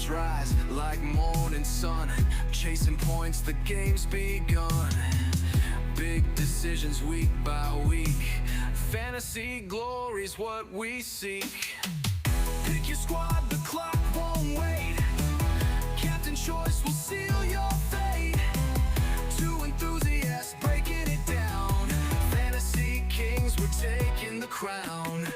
Heroes rise like morning sun, chasing points, the game's begun. Big decisions week by week, fantasy glory's what we seek. Pick your squad, the clock won't wait. Captain choice will seal your fate. Two enthusiasts breaking it down. Fantasy kings, we're taking the crown.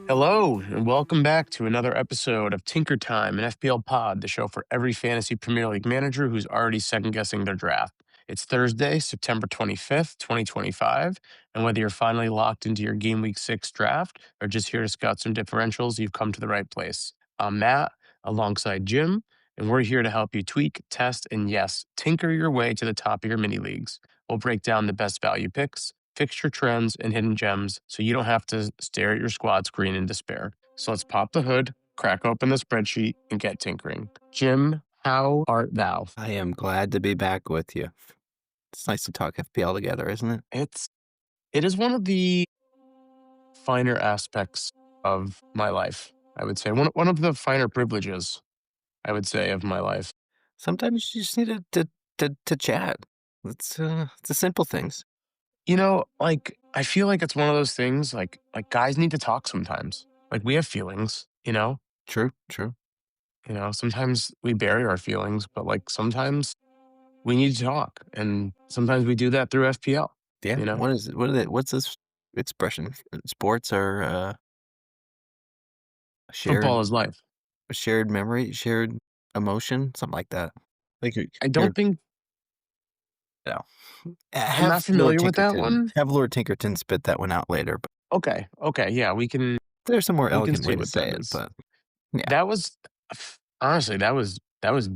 Hello, and welcome back to another episode of Tinker Time, an FPL pod, the show for every fantasy Premier League manager who's already second-guessing their draft. It's Thursday, September 25th, 2025, and whether you're finally locked into your Gameweek 6 draft or just here to scout some differentials, you've come to the right place. I'm Matt, alongside Jim, and we're here to help you tweak, test, and yes, tinker your way to the top of your mini-leagues. We'll break down the best value picks, fixture trends, and hidden gems so you don't have to stare at your squad screen in despair. So let's pop the hood, crack open the spreadsheet, and get tinkering. Jim, how art thou? I am glad to be back with you. It's nice to talk FPL together, isn't it? It is one of the finer aspects of my life, I would say. One of the finer privileges, I would say, of my life. Sometimes you just need to chat. It's the simple things. You know, I feel like it's one of those things, like guys need to talk sometimes. Like, we have feelings, True. sometimes we bury our feelings, but sometimes we need to talk, and sometimes we do that through FPL. Yeah. What's this expression? Sports are Football is life. shared memory, shared emotion, something like that. I don't think No. I'm not familiar with that one. Have Lord Tinkerton spit that one out later. But Okay, yeah, we can. there's some more We can elegant see way to what say that it. is. But yeah, That was honestly that was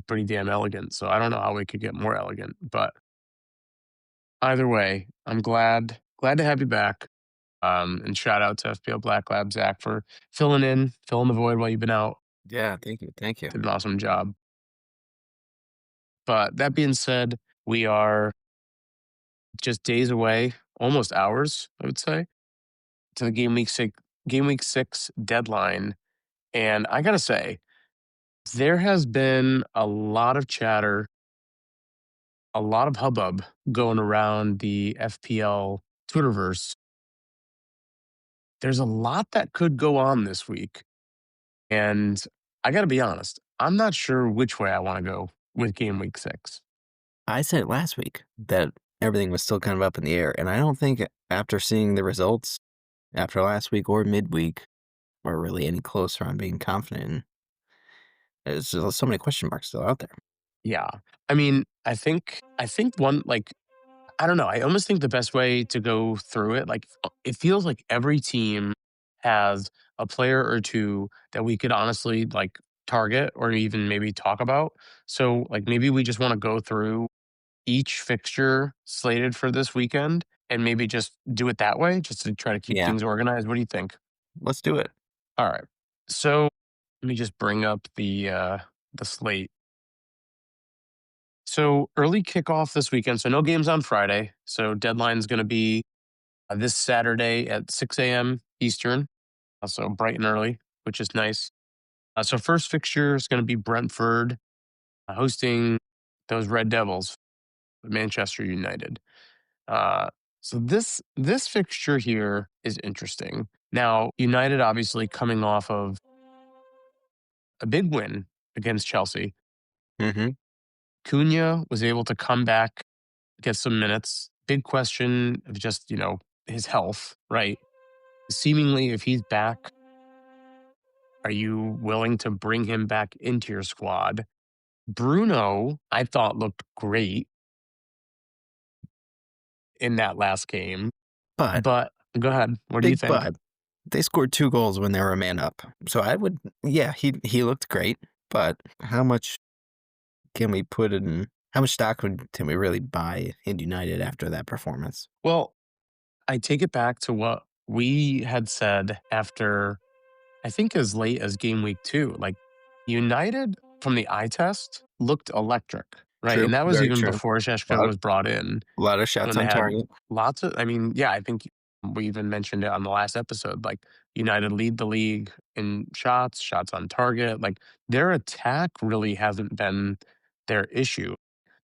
pretty damn elegant. So I don't know how we could get more elegant, but either way, I'm glad to have you back. And shout out to FPL Black Lab Zach for filling the void while you've been out. yeah. Thank you. Did an awesome job. But that being said, we are just days away, almost hours, I would say, to the Game Week 6 deadline. And I gotta say, there has been a lot of chatter, a lot of hubbub going around the FPL Twitterverse. There's a lot that could go on this week. And I gotta be honest, I'm not sure which way I want to go with Game Week 6. I said last week that everything was still kind of up in the air, and I don't think after seeing the results after last week or midweek we're really any closer on being confident. There's just so many question marks still out there. Yeah. I mean, I think one, I don't know. I almost think the best way to go through it, it feels like every team has a player or two that we could honestly target or even maybe talk about. So maybe we just want to go through each fixture slated for this weekend and maybe just do it that way, just to try to keep Yeah. things organized. What do you think? Let's do it. All right. So let me just bring up the slate. So early kickoff this weekend. So no games on Friday. So deadline's going to be this Saturday at 6 a.m. Eastern. So bright and early, which is nice. So first fixture is going to be Brentford hosting those Red Devils, Manchester United. So this fixture here is interesting. Now, United obviously coming off of a big win against Chelsea. Mm-hmm. Cunha was able to come back, get some minutes. Big question of just, his health, right? Seemingly, if he's back, are you willing to bring him back into your squad? Bruno, I thought, looked great in that last game. But Go ahead. What do you think? but they scored 2 goals when they were a man up. So I would, yeah, he looked great. But how much can we put in? How much stock can we really buy in United after that performance? Well, I take it back to what we had said after, I think as late as game week 2. United from the eye test looked electric, right? True, And that was very even true. before Šeško was brought in. A lot of shots When on they had target. I think we even mentioned it on the last episode. United lead the league in shots, shots on target. Like their attack really hasn't been their issue.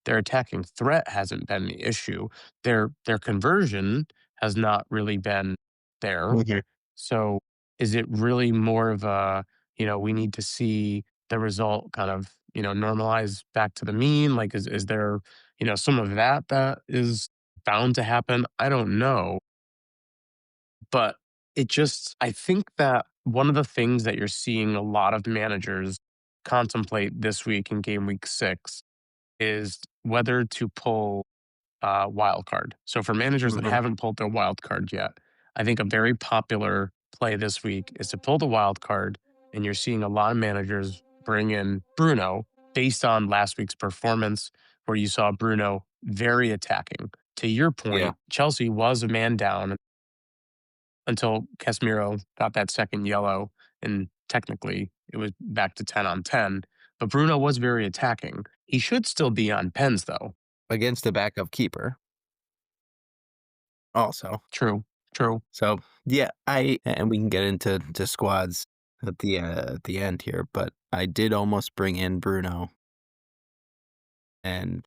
Their attacking threat hasn't been the issue. Their conversion has not really been there. Mhm. So is it really more of a, we need to see the result kind of, normalize back to the mean? Like is there, some of that is bound to happen? I don't know. But I think that one of the things that you're seeing a lot of managers contemplate this week in Game Week 6 is whether to pull wild card. So for managers that Mhm. haven't pulled their wild card yet, I think a very popular play this week is to pull the wild card. And you're seeing a lot of managers bring in Bruno based on last week's performance, where you saw Bruno very attacking. To your Yeah. point, Chelsea was a man down until Casemiro got that second yellow, and technically it was back to 10 on 10. But Bruno was very attacking. He should still be on pens, though. Against the backup keeper also. True, true. So, yeah, and we can get into squads at the end here, but I did almost bring in Bruno, and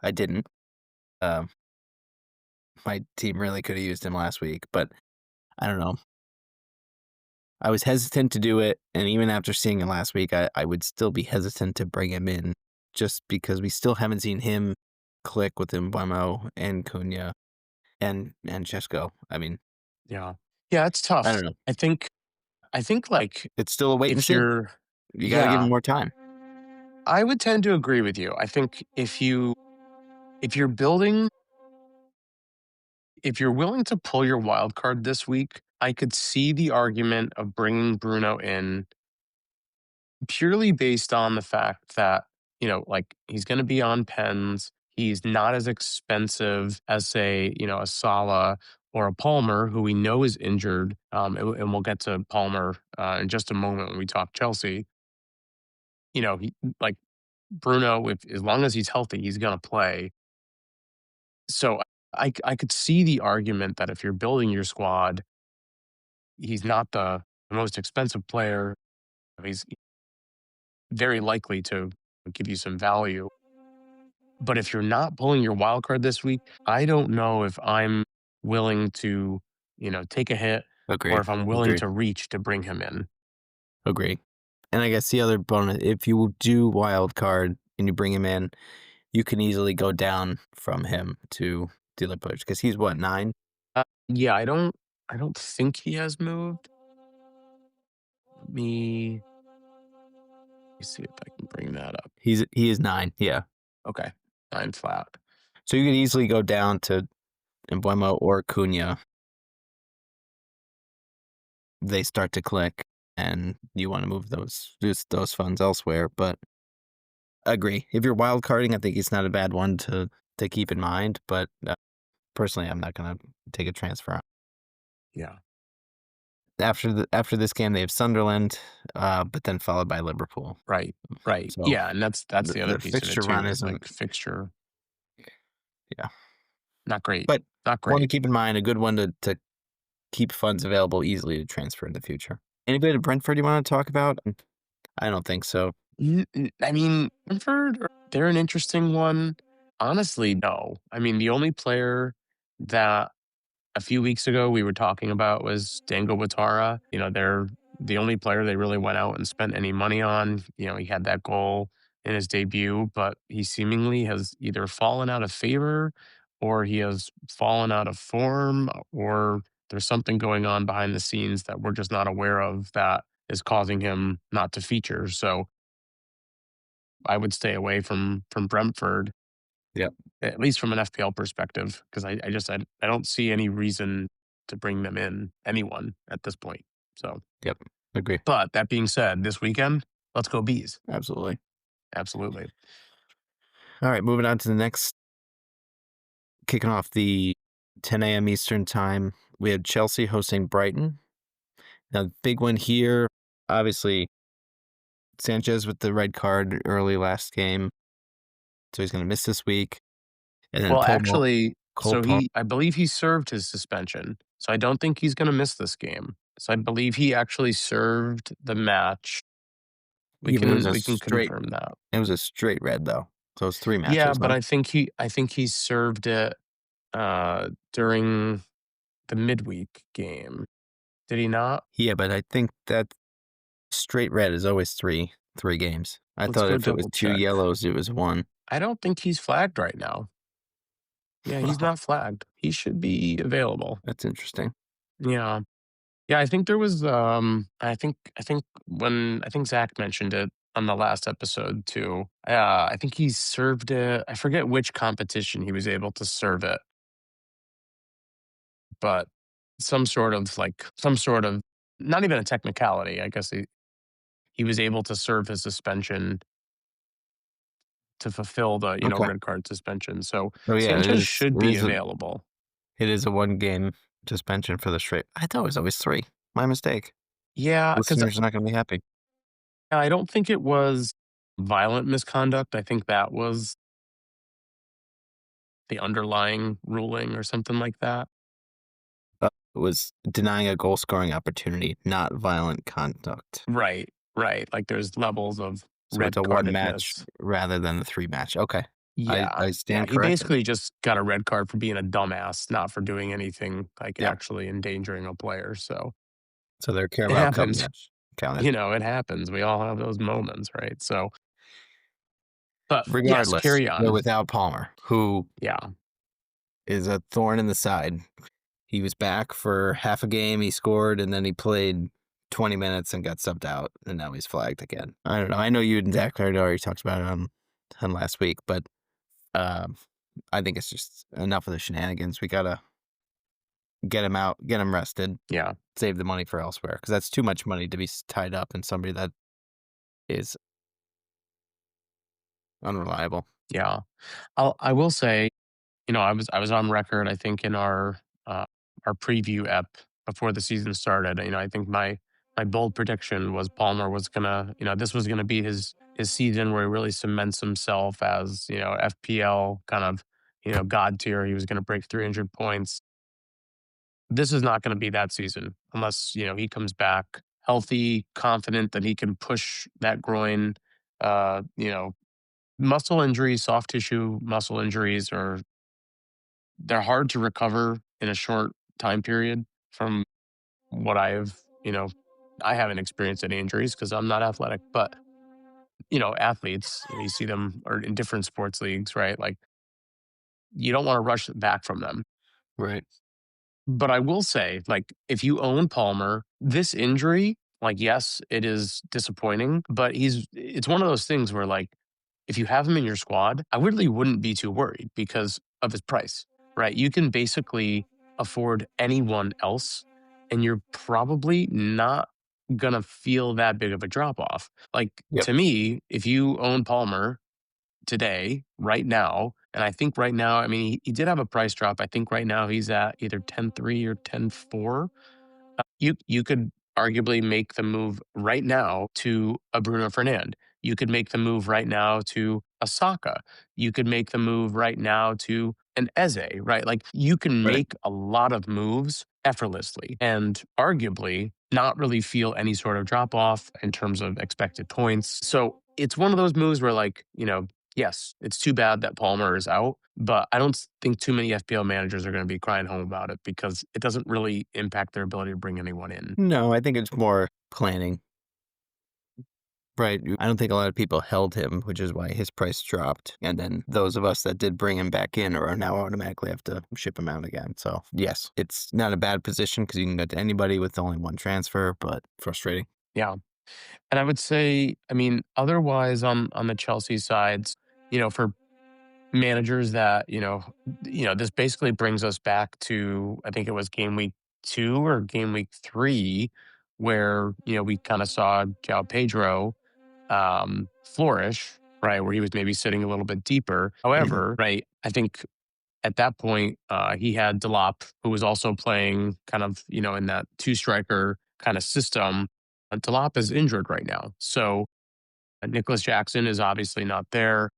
I didn't. Um, my team really could have used him last week, but I don't know. I was hesitant to do it, and even after seeing it last week, I would still be hesitant to bring him in just because we still haven't seen him click with Mbeumo and Cunha and Šeško. I mean, Yeah. Yeah, it's I tough. don't know. I think like It's still a wait and if see. you're You gotta give him yeah, more time. I would tend to agree with you. I think if you're building if you're willing to pull your wild card this week, I could see the argument of bringing Bruno in purely based on the fact that, like he's going to be on pens. He's not as expensive as, say, a Salah or a Palmer, who we know is injured. And we'll get to Palmer in just a moment when we talk Chelsea. Like Bruno, if as long as he's healthy, he's going to play. So I could see the argument that if you're building your squad, he's not the most expensive player. He's very likely to give you some value. But if you're not pulling your wild card this week, I don't know if I'm willing to, take a hit, or Agree. if I'm willing Agree. to reach to bring him in. Agree. And I guess the other bonus, if you do wild card and you bring him in, you can easily go down from him to Dilipuch because he's what, 9? Yeah, I don't think he has moved. Let me see if I can bring that up. He is 9, yeah. Okay, 9 flat. So you could easily go down to Embuemo or Cunha. They start to click, and you want to move those funds elsewhere. But agree, if you're wild carding, I think it's not a bad one to keep in mind. But personally, I'm not gonna take a transfer. Yeah, After this game, they have Sunderland, but then followed by Liverpool. right, right. So Yeah, and that's the other their piece of it fixture too. run Is isn't, like fixture yeah. not great, But not one to great. keep in mind, a good one to keep funds available easily to transfer in the future. Anybody to Brentford you want to talk about? I don't think so. I mean, Brentford, they're an interesting one. Honestly, no. I mean, the only player that a few weeks ago we were talking about was Dango Watara. They're the only player they really went out and spent any money on. He had that goal in his debut, but he seemingly has either fallen out of favor, or he has fallen out of form, or there's something going on behind the scenes that we're just not aware of that is causing him not to feature. So I would stay away from Brentford, Yep. at least from an FPL perspective, because I don't see any reason to bring them in, anyone at this point. So, Yep. Agree. but that being said, this weekend, let's go bees. Absolutely. Absolutely. All right, moving on to the next, kicking off the 10 a.m. Eastern time. We have Chelsea hosting Brighton. Now, the big one here, obviously, Sanchez with the red card early last game, so he's going to miss this week. And then Well, actually, Cole Palmer. I believe he served his suspension. So I don't think he's going to miss this game. So I believe he actually served the match. We Yeah, but can we can confirm that. it was a straight red though. So it's 3 Yeah, matches, but no? I think he served it during the midweek game. Did he not? Yeah, but I think that straight red is always 3 games. I Let's thought go if it was double 2 check. yellows, it was 1. I don't think he's flagged right now. Yeah, he's not flagged. He should be available. That's interesting. Yeah. Yeah, I think there was I think Zach mentioned it on the last episode too. I think he served it. I forget which competition he was able to serve it, but some sort of not even a technicality. I guess he was able to serve his suspension to fulfill the, Okay. red card suspension. So Oh, yeah, Sanchez should be available. it is a 1-game suspension for the straight. I thought it was always 3. My mistake. Yeah, because Listeners are not gonna be happy. I don't think it was violent misconduct. I think that was the underlying ruling or something like that. It was denying a goal-scoring opportunity, not violent conduct. Right, right. Like there's levels of So it's red a 1 match cardedness. rather than the 3 match. Okay. Yeah. I Yeah. stand He corrected. basically just got a red card for being a dumbass, not for doing anything like Yeah. actually endangering a player. So So their it Carabao Cup happens. match counted. It happens. We all have those moments, right? So, but yes, Regardless, carry they're on. without Palmer, who Yeah. is a thorn in the side. He was back for half a game, he scored, and then he played 20 minutes and got subbed out, and now he's flagged again. I don't know. I know you and Zach already talked about it on last week, but um, I think it's just enough of the shenanigans. We gotta get him out, get him rested, Yeah. save the money for elsewhere, because that's too much money to be tied up in somebody that is unreliable. Yeah. I will say, I was on record, I think, in uh, our preview ep before the season started. I think my bold prediction was Palmer was gonna, this was gonna be his season where he really cements himself as, FPL kind of, god tier. He was gonna break 300 points. This is not gonna be that season unless, he comes back healthy, confident that he can push that groin. Uh, you know, Muscle injuries, soft tissue muscle injuries they're hard to recover in a short time period from what I haven't experienced any injuries because I'm not athletic, but athletes, you see them or in different sports leagues, right? Like you don't want to rush back from them. Right. But I will say, like, if you own Palmer, this injury, like, yes, it is disappointing, but it's one of those things where, like, if you have him in your squad, I really wouldn't be too worried because of his price, right? You can basically afford anyone else, and you're probably not going to feel that big of a drop off. Like, Yep. to me, if you own Palmer, today, right now. And I think right now, I mean, he did have a price drop. I think right now he's at either 10.3 or 10.4. You could arguably make the move right now to a Bruno Fernand. You could make the move right now to a Saka. You could make the move right now to an Eze, right? Like you can Right. make a lot of moves effortlessly and arguably not really feel any sort of drop off in terms of expected points. So it's one of those moves where, like, yes, it's too bad that Palmer is out, but I don't think too many FPL managers are going to be crying home about it because it doesn't really impact their ability to bring anyone in. No, I think it's more planning. Right. I don't think a lot of people held him, which is why his price dropped. And then those of us that did bring him back in are now automatically have to ship him out again. So, yes, it's not a bad position because you can get to anybody with only one transfer, but frustrating. Yeah. And I would say, I mean, otherwise on the Chelsea sides, for managers that, this basically brings us back to, I think it was game week 2 or game week 3, where, we kind of saw João Pedro flourish, right? Where he was maybe sitting a little bit deeper. Mhm. However, right, I think at that point, he had Delop, who was also playing kind of, in that two striker kind of system. Delop is injured right now. So Nicholas Jackson is obviously not there.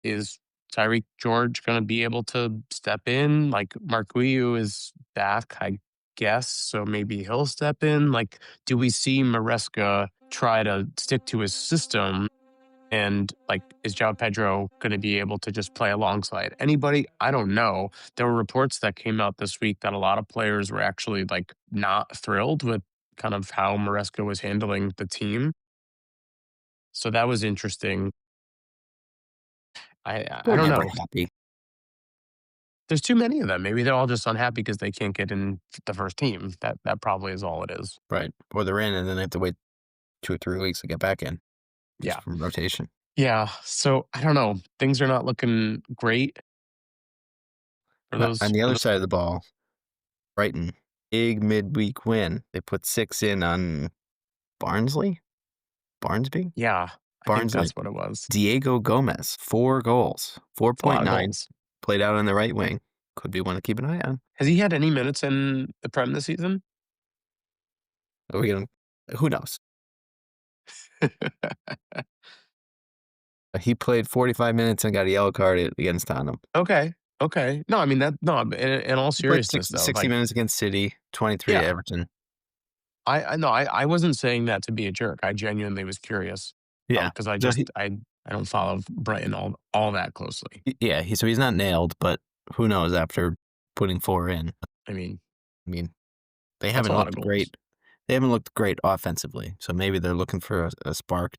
Is Tyreek George going to be able to step in? Like Marquillo is back. I guess, so maybe he'll step in. Like, do we see Maresca try to stick to his system? And like, is João Pedro going to be able to just play alongside anybody? I don't know. There were reports that came out this week that a lot of players were actually like not thrilled with kind of how Maresca was handling the team. So that was interesting. I They're don't never know. happy. There's too many of them. Maybe they're all just unhappy because they can't get in the first team. That probably is all it is. Right. Or they're in and then they have to wait 2 or 3 weeks to get back in just Yeah. from rotation. Yeah. So I don't know. Things are not looking great for But on those. the For other those side of the ball, Brighton, big midweek win. They put 6 in on Barnsley? Barnsby? yeah, I think Barnsley. that's what it was. Diego Gomez, 4 goals, It's a lot of 4.9, goals. played out on the right wing. Could be one to keep an eye on. Has he had any minutes in the Prem this season? Are we gonna who knows? He played 45 minutes and got a yellow card against Tottenham. Okay. Okay. No, I mean that. No, in all He played seriousness, though, 60 like, minutes against City, 23 at yeah, Everton. I no, I wasn't saying that to be a jerk. I genuinely was curious, Yeah. because So he I don't follow Brighton all that closely. yeah, so he's not nailed, but who knows after putting 4 in. I mean, I mean, they that's a haven't lot of looked goals. great. They haven't looked great offensively, so maybe they're looking for a spark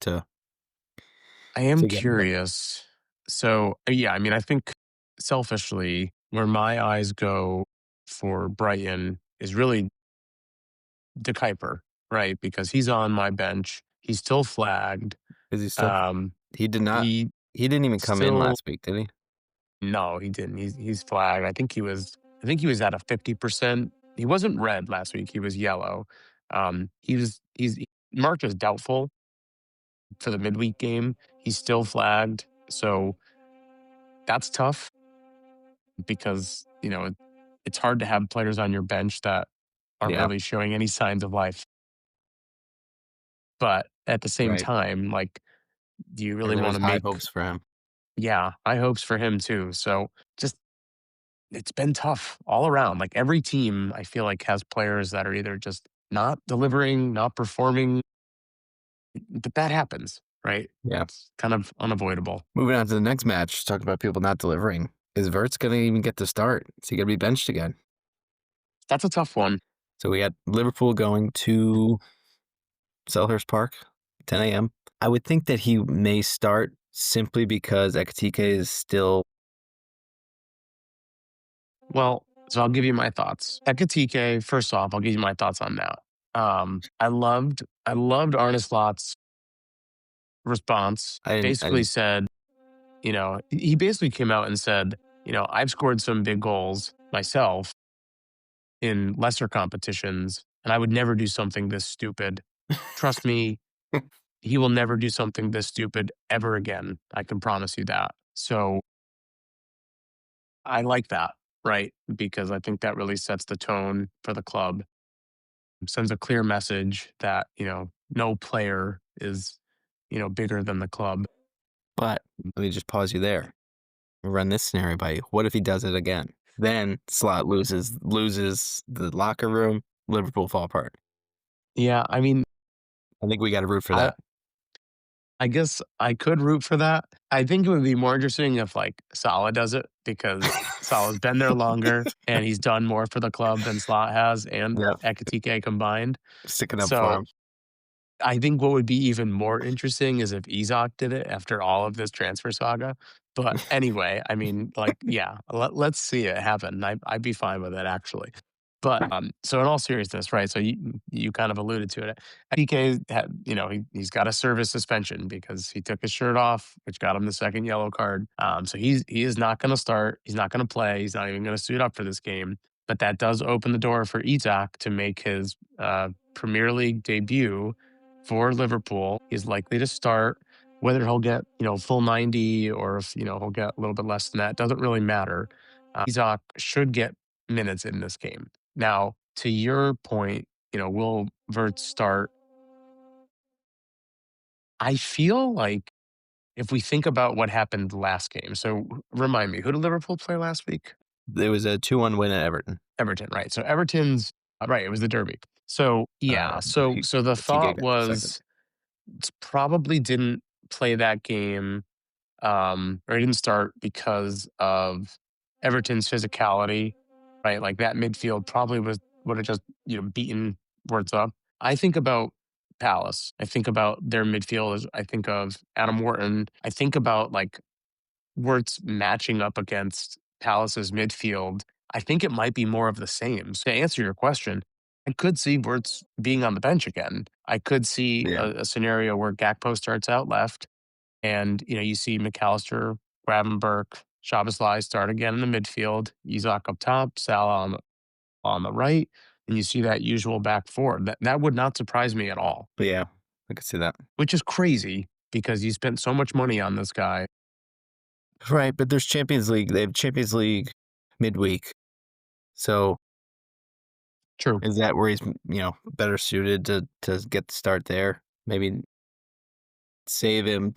I am to get them going. curious. So yeah, I mean, I think selfishly, where my eyes go for Brighton is really De Kuiper, right? Because he's on my bench. He's still flagged. Is he still Um, he did not he he didn't even come in still last week, did he? no, he didn't. He's flagged. I think he was at a 50%. He wasn't red last week. He was yellow. He's marked as doubtful for the midweek game. He's still flagged. So that's tough because, it's hard to have players on your bench that aren't Yeah, really showing any signs of life. But at the same right. time, like, do you really And there want was to high make, hopes for him. yeah, high hopes for him too. So just, it's been tough all around. Like every team, I feel like has players that are either just not delivering, not performing, but that happens, right? Yeah. It's kind of unavoidable. Moving on to the next match, talking about people not delivering. Is Verts going to even get to start? Is he going to be benched again? That's a tough one. So we got Liverpool going to Selhurst Park, 10 a.m. I would think that he may start simply because Ekatike is still. Well, so I'll give you my thoughts. Ekatike, first off, I'll give you my thoughts on that. I loved Arne Slot's response. I Basically didn't. said, he basically came out and said, I've scored some big goals myself in lesser competitions, and I would never do something this stupid. Trust me, he will never do something this stupid ever again. I can promise you that. So I like that, right? Because I think that really sets the tone for the club, sends a clear message that, no player is, bigger than the club. But let me just pause you there. Run this scenario by you. What if he does it again? Then Slot loses the locker room. Liverpool fall apart. Yeah, I mean, I think we got to root for I that. I guess I could root for that. I think it would be more interesting if like Salah does it because Salah's been there longer and he's done more for the club than Slot has and Yeah, Ekatike combined. sticking up for So him. I think what would be even more interesting is if Isak did it after all of this transfer saga. But anyway, I mean, like, yeah, let's see it happen. I'd be fine with it actually. But so in all seriousness, right? So you kind of alluded to it. PK had, he's got a service suspension because he took his shirt off, which got him the second yellow card. So he is not going to start. He's not going to play. He's not even going to suit up for this game. But that does open the door for Isak to make his Premier League debut for Liverpool. He's likely to start. Whether he'll get, full 90 or if, he'll get a little bit less than that, doesn't really matter. Isak should get minutes in this game. Now, to your point, will Vert start? I feel like if we think about what happened last game, so remind me, who did Liverpool play last week? There was a 2-1 win at Everton. Everton, right? So Everton's Right, it was the Derby. So, yeah, But so the Katike thought got the second. was probably didn't play that game, or he didn't start because of Everton's physicality, right? Like that midfield probably would have just beaten Words up. I think about Palace. I think about their midfield. I think of Adam Wharton. I think about like Wirtz matching up against Palace's midfield. I think it might be more of the same. So to answer your question, I could see Wirtz being on the bench again. I could see Yeah. a scenario where Gakpo starts out left and, you see McAllister, Gravenberch, Szoboszlai start again in the midfield, Isak up top, Salah on the right, and you see that usual back four. That would not surprise me at all, But yeah, I could see that. which is crazy because you spent so much money on this guy. Right, but there's Champions League. They have Champions League midweek. So True. is that where he's, better suited to get the start there? Maybe save him.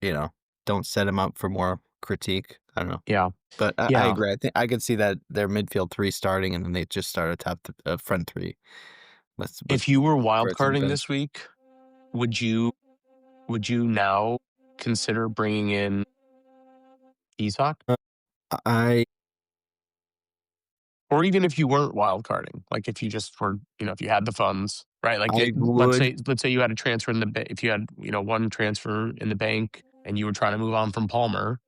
You know, don't set him up for more critique. I don't know. Yeah. But I Yeah. agree. I think I could see that their midfield three starting, and then they just start a front three with If you were wild Wirtz on the carding bench. this week, would you now consider bringing in Isak? Uh, I Or even if you weren't wild carding, like if you just were, if you had the funds, right? Like I let's would. say you had a transfer in the if you had, one transfer in the bank and you were trying to move on from Palmer,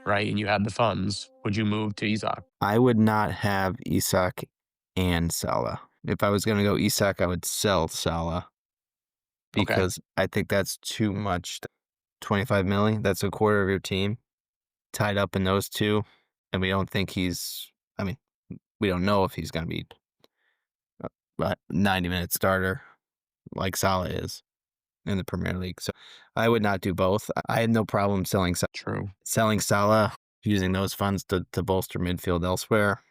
right? And you had the funds, would you move to Isak? I would not have Isak and Salah. If I was going to go Isak, I would sell Salah Okay. because I think that's too much. 25 million, that's a quarter of your team tied up in those two. And we don't think I mean, we don't know if he's going to be a 90-minute starter like Salah is in the Premier League. So I would not do both. I had no problem True. selling Salah, using those funds to bolster midfield elsewhere,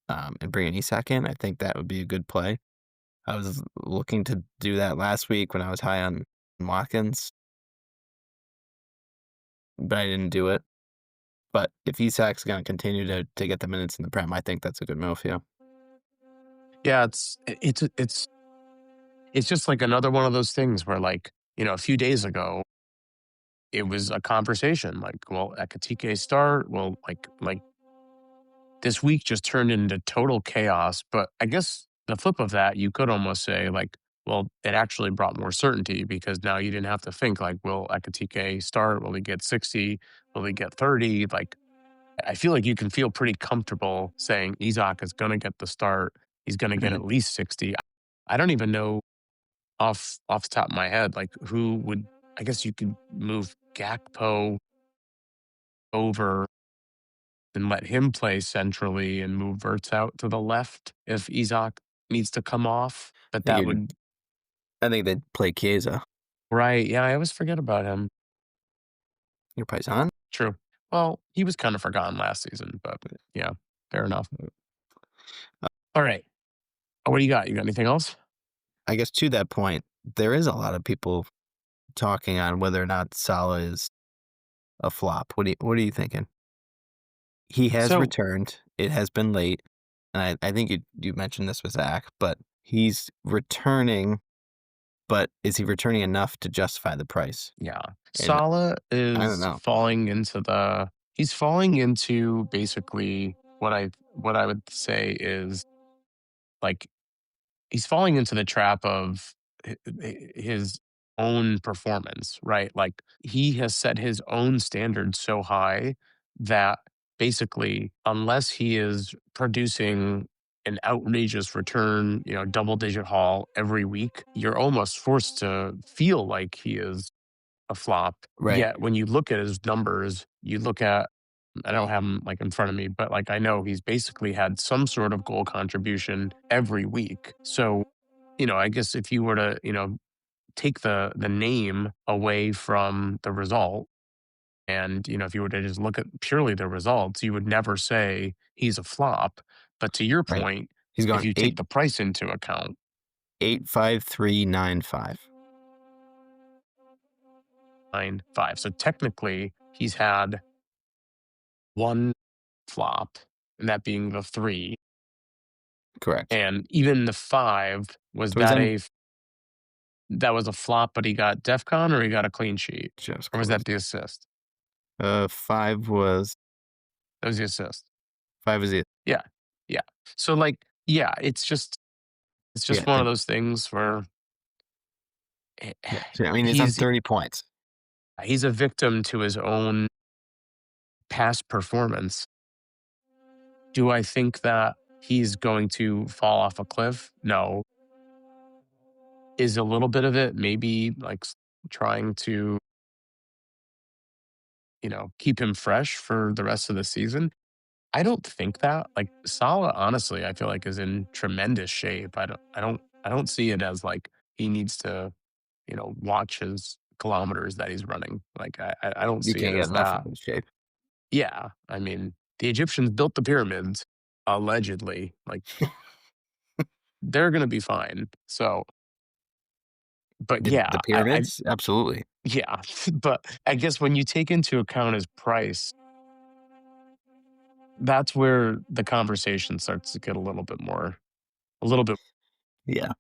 and bringing Isak in. I think that would be a good play. I was looking to do that last week when I was high on Watkins, but I didn't do it. But if Isak's going to continue to get the minutes in the Prem, I think that's a good move. Yeah. Yeah, it's just like another one of those things where like, a few days ago it was a conversation like, well, Ekatike start, well, like this week just turned into total chaos. But I guess the flip of that, you could almost say, like, well, it actually brought more certainty because now you didn't have to think, like, will Ekatike start? Will he get 60? Will he get 30? Like, I feel like you can feel pretty comfortable saying Isak is going to get the start. He's going to get Mhm. at least 60. I don't even know off the top of my head, like, who would, I guess you could move Gakpo over and let him play centrally and move Verts out to the left if Isak needs to come off. But that would I think they'd play Chiesa. right. Yeah, I always forget about him. Your Paisan? True. Well, he was kind of forgotten last season, but yeah, fair enough. All right. What do you got? You got anything else? I guess to that point, there is a lot of people talking on whether or not Salah is a flop. What are you thinking? He has So returned. It has been late. And I think you mentioned this with Zach, but he's returning, but is he returning enough to justify the price? yeah, And Salah I don't is know. falling into he's falling into basically what I would say is like he's falling into the trap of his own performance, right? Like he has set his own standards so high that basically, unless he is producing an outrageous return, double digit haul every week, you're almost forced to feel like he is a flop. Right. Yet when you look at his numbers, you look at I don't have him like in front of me, but like I know he's basically had some sort of goal contribution every week. So, I guess if you were to, take the name away from the result and, if you were to just look at purely the results, you would never say he's a flop. But to your Right. point, He's if gone you take the price into account, 8.5395. 9.5. So technically he's had one flop, and that being the three. Correct. And even the 5, was So he's that on that was a flop, but he got DEFCON or he got a clean sheet? just Or was close. that the assist? 5 was That was the assist. 5 is it. Yeah. Yeah. So, like, yeah, it's Yeah, just one of those things where eh, yeah. So, I mean, he's on he's 30 points. he's a victim to his own past performance. Do I think that he's going to fall off a cliff? No. Is a little bit of it maybe like trying to, keep him fresh for the rest of the season? I don't think that. Like Salah, honestly, I feel like is in tremendous shape. I don't see it as like he needs to, watch his kilometers that he's running. Like I don't You see it can't get as enough of that. him in shape. Yeah. I mean, the Egyptians built the pyramids, allegedly. Like they're gonna be fine. So, but The yeah, I pyramids? Absolutely. yeah. But I guess when you take into account his price, that's where the conversation starts to get a little bit Yeah.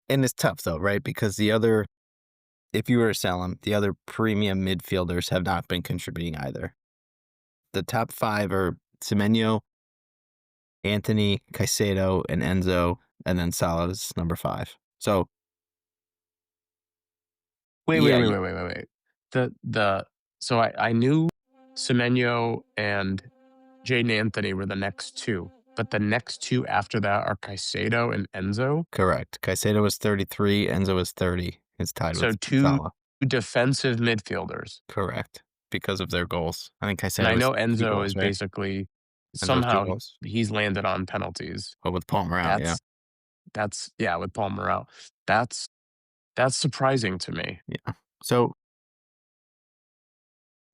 And it's tough though, right? Because the other if you were to sell him, the other premium midfielders have not been contributing either. The top 5 are Semenyo, Anthony, Caicedo, and Enzo, and then Salah's number 5. So, wait, wait, yeah, wait, wait, wait, wait, wait. The so I knew Semenyo and Jaden Anthony were the next 2, but the next 2 after that are Caicedo and Enzo. correct. Caicedo was 33, Enzo was 30. It's tied So with 2 Salah. defensive midfielders. Correct. Because of their goals. I think And Caicedo I was know 2 Enzo goals, is right? basically Enzo was 2 somehow goals. he's landed on penalties. Oh, with Palmer out, yeah. That's yeah, with Palmer out. That's that's surprising to me. Yeah. So,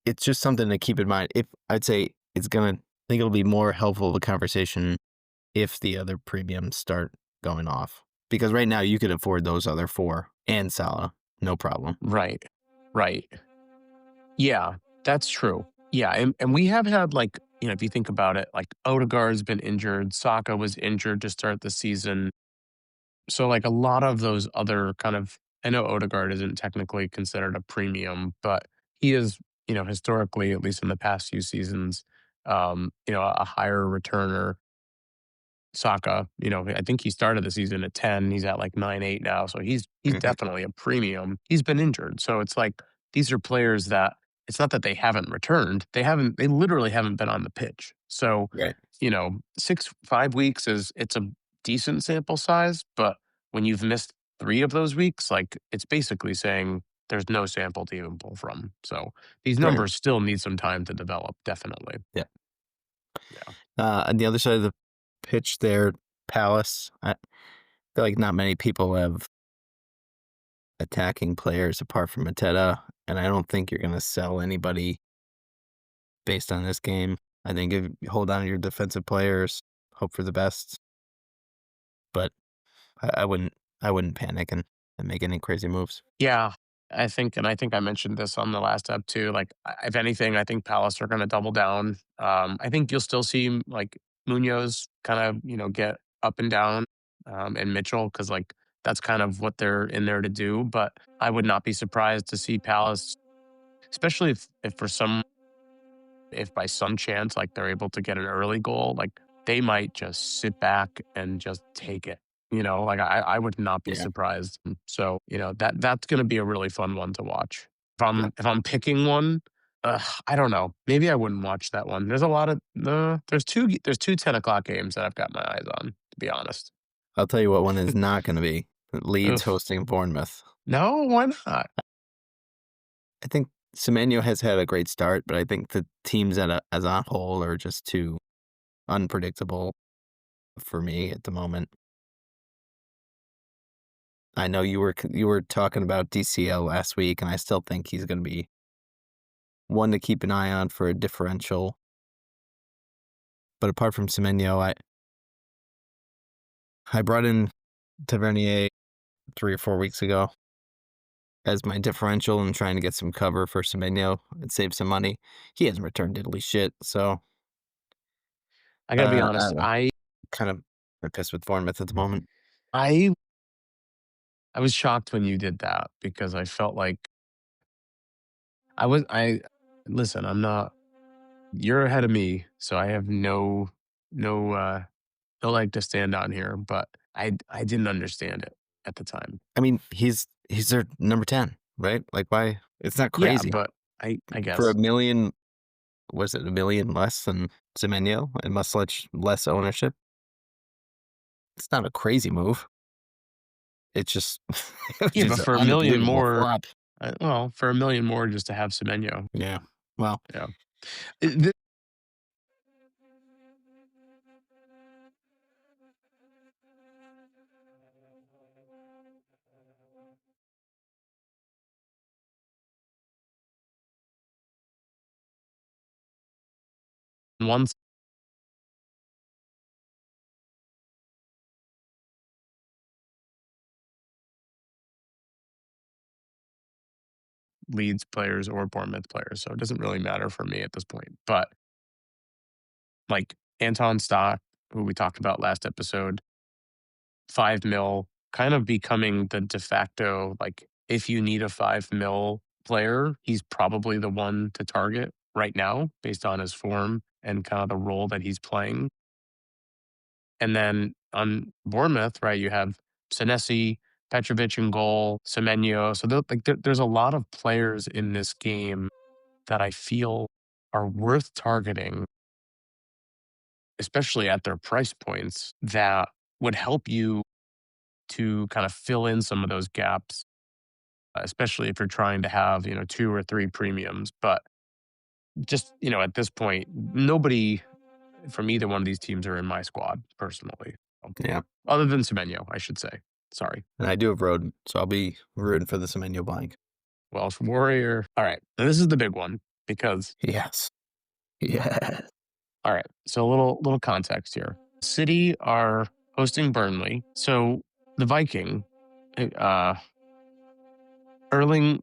it's just something to keep in mind. If I'd say it's gonna I think it'll be more helpful of a conversation if the other premiums start going off. Because right now you could afford those other 4 and Salah, no problem. Right. Right. Yeah, that's true. Yeah, and we have had like, if you think about it, like Odegaard's been injured, Saka was injured to start the season. So like a lot of those other kind of I know Odegaard isn't technically considered a premium, but he is, historically, at least in the past few seasons, a higher returner. Saka, I think he started the season at 10. He's at like 9-8 now. So he's Mhm. definitely a premium. He's been injured. So it's like these are players that it's not that they haven't returned. They literally haven't been on the pitch. So, Right. 5 weeks it's a decent sample size, but when you've missed 3 of those weeks, like it's basically saying there's no sample to even pull from. So these Right. numbers still need some time to develop, definitely. Yeah. Yeah. On the other side of the pitch there, Palace, I feel like not many people have attacking players apart from Mateta, and I don't think you're gonna sell anybody based on this game. I think if you hold on to your defensive players, hope for the best, but I wouldn't panic and make any crazy moves. Yeah, I think I mentioned this on the last ep too. Like, if anything, I think Palace are going to double down. I think you'll still see like Munoz kind of get up and down, and Mitchell because like that's kind of what they're in there to do. But I would not be surprised to see Palace, especially if by some chance like they're able to get an early goal, like they might just sit back and just take it. Like I would not be Yeah, surprised. So, that's gonna be a really fun one to watch. If yeah. I'm picking one, I don't know. Maybe I wouldn't watch that one. There's a lot of there's two 10 o'clock games that I've got my eyes on, to be honest. I'll tell you what one is not gonna be. Leeds Oof. hosting Bournemouth. No, why not? I think Semenyo has had a great start, but I think the teams as a whole are just too unpredictable for me at the moment. I know you were talking about DCL last week, and I still think he's going to be one to keep an eye on for a differential. But apart from Semenyo, I brought in Tavernier 3 or 4 weeks ago as my differential and trying to get some cover for Semenyo and save some money. He hasn't returned diddly shit, so I gotta be I honest. don't know. I Kind of They're pissed with Bournemouth at the moment. I I was shocked when you did that because I felt like I listen, I'm not you're ahead of me, so I have no no leg to stand on here, but I didn't understand it at the time. I mean, he's their number 10, right? Like, why? It's not Yeah, crazy. but I For guess. a million, was it a million less than Semenyo and much less ownership? It's not a crazy move. It's just, it was Yeah, but just an for a million unbelievable more, flop. well, for a million more just to have Semenyo. Yeah. Well, Yeah. This one Leeds players or Bournemouth players, so it doesn't really matter for me at this point. But like Anton Stock, who we talked about last episode, 5 mil, kind of becoming the de facto, like, if you need a 5 mil player, he's probably the one to target right now based on his form and kind of the role that he's playing. And then on Bournemouth, right, you have Senesi, Petrovic in goal, Semenyo. So there's a lot of players in this game that I feel are worth targeting, especially at their price points, that would help you to kind of fill in some of those gaps, especially if you're trying to have, 2 or 3 premiums. But just, at this point, nobody from either one of these teams are in my squad personally. yeah. Other than Semenyo, I should say. Sorry. And I do have Roden, so I'll be rooting for the Semenyo blank. Welsh Warrior. All right. Now this is the big one because Yes. Yes. all right. So a little context here. City are hosting Burnley. So the Viking, uh Erling,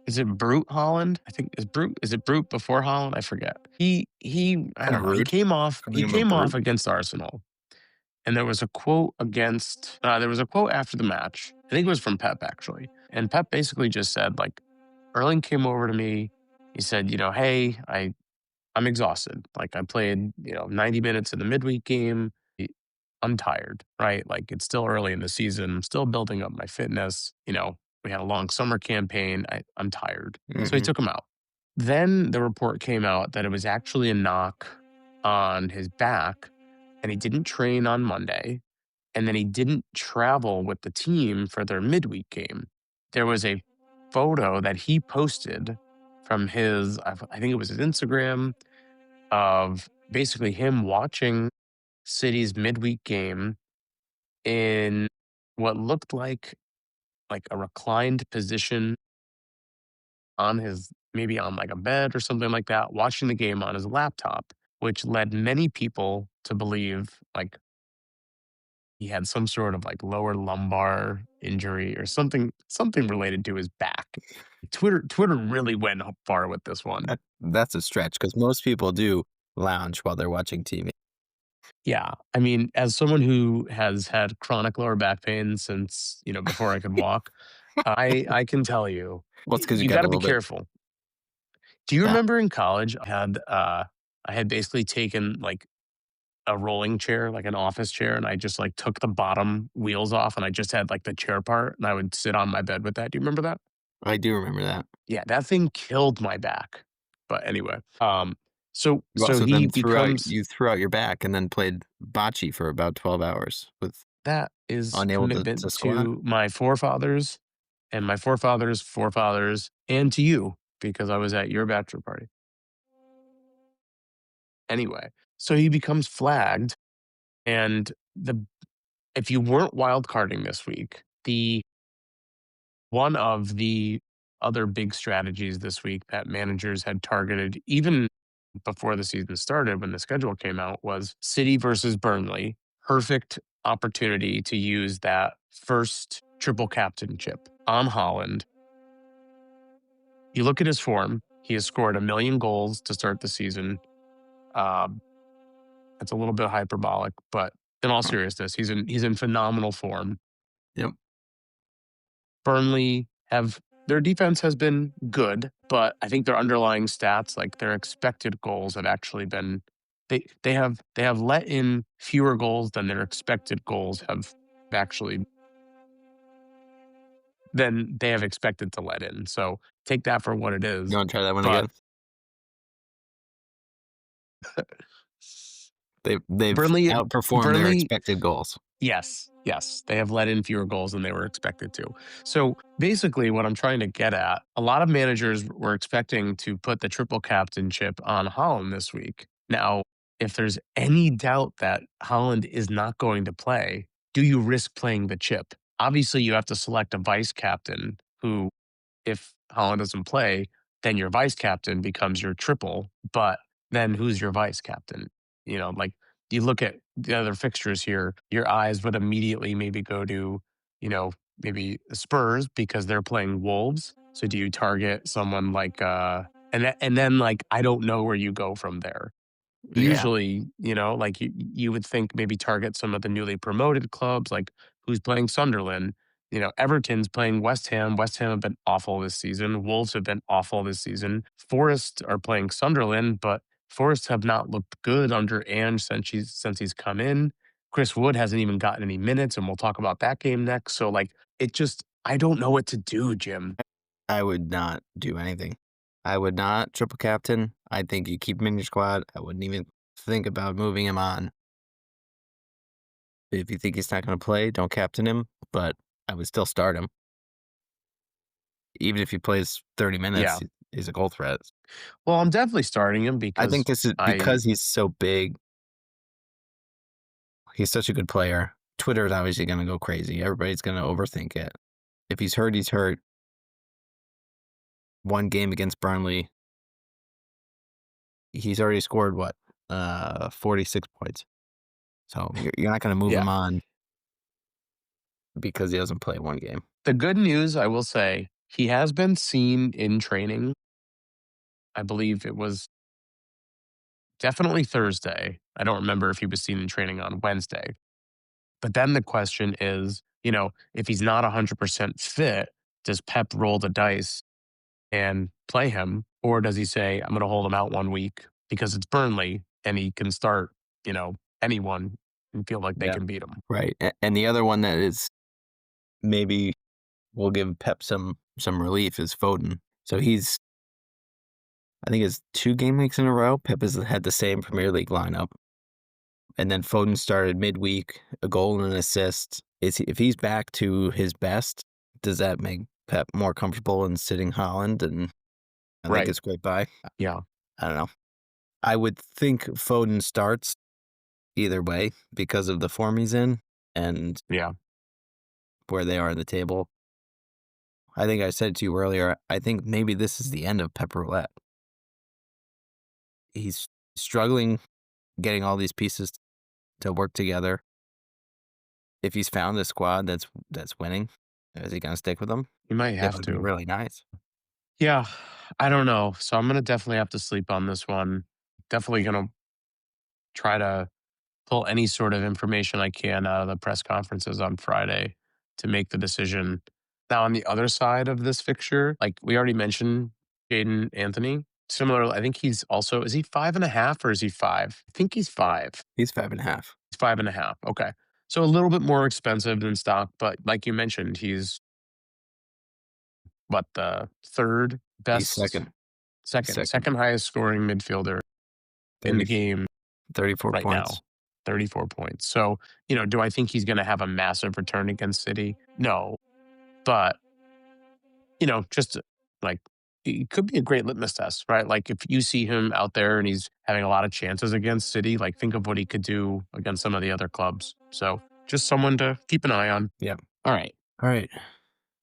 is it Brute Holland? I think is it Brute before Holland? I forget. He I Kind don't of know. He rude came off calling he him a came off brute. against Arsenal. And there was a quote after the match. I think it was from Pep actually. And Pep basically just said like Erling came over to me. He said, hey, I'm exhausted. Like I played, 90 minutes in the midweek game. I'm tired, right? Like it's still early in the season. I'm still building up my fitness. We had a long summer campaign. I'm tired. So he Hmm. took him out. Then the report came out that it was actually a knock on his back and he didn't train on Monday. And then he didn't travel with the team for their midweek game. There was a photo that he posted from I think it was his Instagram, of basically him watching City's midweek game in what looked like a reclined position on his maybe on like a bed or something like that, watching the game on his laptop, which led many people to believe like he had some sort of like lower lumbar injury or something related to his back. Twitter really went far with this one. That's a stretch because most people do lounge while they're watching TV. Yeah. I mean, as someone who has had chronic lower back pain since, before I could walk, I can tell you, Well, it's because you you got a gotta be little bit. careful. Do you Yeah, remember in college, I had basically taken, like, a rolling chair, like an office chair, and I just, like, took the bottom wheels off, and I just had, like, the chair part, and I would sit on my bed with that. Do you remember that? I do remember that. Yeah, that thing killed my back. But anyway, so You so also he then becomes threw out your back and then played bocce for about 12 hours with that is unable to commitment squat. to my forefathers and my forefathers' forefathers, and to you because I was at your bachelor party. Anyway, so he becomes flagged, and the if you weren't wild carding this week, the one of the other big strategies this week that managers had targeted even before the season started when the schedule came out was City versus Burnley. Perfect opportunity to use that first triple captainship on Holland. You look at his form, he has scored 1 million goals to start the season. Um, that's a little bit hyperbolic, but in all seriousness, he's in phenomenal form. Yep. Burnley have their defense has been good, but I think their underlying stats, like their expected goals, have actually been they have let in fewer goals than their expected goals have actually than they have expected to let in. So take that for what it You is. want to try that one But again? They've Burnley outperformed their Burnley expected goals. Yes, yes. They have let in fewer goals than they were expected to. So basically, what I'm trying to get at, a lot of managers were expecting to put the triple captainship on Holland this week. Now, if there's any doubt that Holland is not going to play, do you risk playing the chip? Obviously, you have to select a vice captain who, if Holland doesn't play, then your vice captain becomes your triple. But then who's your vice captain? Like you look at the other fixtures here, your eyes would immediately maybe go to, maybe the Spurs because they're playing Wolves. So do you target someone like and then like I don't know where you go from there. Yeah. Usually, like you would think maybe target some of the newly promoted clubs, like who's playing Sunderland. Everton's playing West Ham. West Ham have been awful this season. Wolves have been awful this season. Forest are playing Sunderland, but Forest have not looked good under Ange since he's come in. Chris Wood hasn't even gotten any minutes, and we'll talk about that game next. So like it just I don't know what to do, Jim. I would not do anything. I would not triple captain. I think you keep him in your squad. I wouldn't even think about moving him on. If you think he's not going to play, don't captain him, but I would still start him. Even if he plays 30 minutes, Yeah. he's a goal threat. Well, I'm definitely starting him I think because this is I because he's so big. He's such a good player. Twitter is obviously going to go crazy. Everybody's going to overthink it. If he's hurt, he's hurt. One game against Burnley, he's already scored what? 46 points. So you're not going to move yeah. him on because he doesn't play one game. The good news, I will say, he has been seen in training. I believe it was definitely Thursday. I don't remember if he was seen in training on Wednesday. But then the question is, if he's not 100% fit, does Pep roll the dice and play him? Or does he say, I'm going to hold him out 1 week because it's Burnley and he can start, anyone and feel like they Yeah. can beat him? Right. And the other one that is maybe will give Pep some relief is Foden. So I think it's 2 game weeks in a row. Pep has had the same Premier League lineup. And then Foden started midweek, a goal and an assist. If he's back to his best, does that make Pep more comfortable in sitting Holland? And I think Right. it's great buy. Yeah. I don't know. I would think Foden starts either way because of the form he's in and Yeah. where they are in the table. I think I said to you earlier, I think maybe this is the end of Pep Roulette. He's struggling getting all these pieces to work together. If he's found a squad that's winning, is he gonna stick with them? You might It have would be to. really nice. Yeah. I don't know. So I'm going to definitely have to sleep on this one. Definitely going to try to pull any sort of information I can out of the press conferences on Friday to make the decision. Now, on the other side of this fixture, like we already mentioned, Jaden Anthony. Similar, I think he's also, is he 5.5 or is he 5? I think he's 5. He's 5.5. He's 5.5. Okay. So a little bit more expensive than stock, but like you mentioned, he's what, the third He's best, second. second highest scoring midfielder in the 30, game 34 right now. points. 34 points. So, do I think he's going to have a massive return against City? No. But, just like it could be a great litmus test, right? Like if you see him out there and he's having a lot of chances against City, like think of what he could do against some of the other clubs. So just someone to keep an eye on. Yep. All right. All right.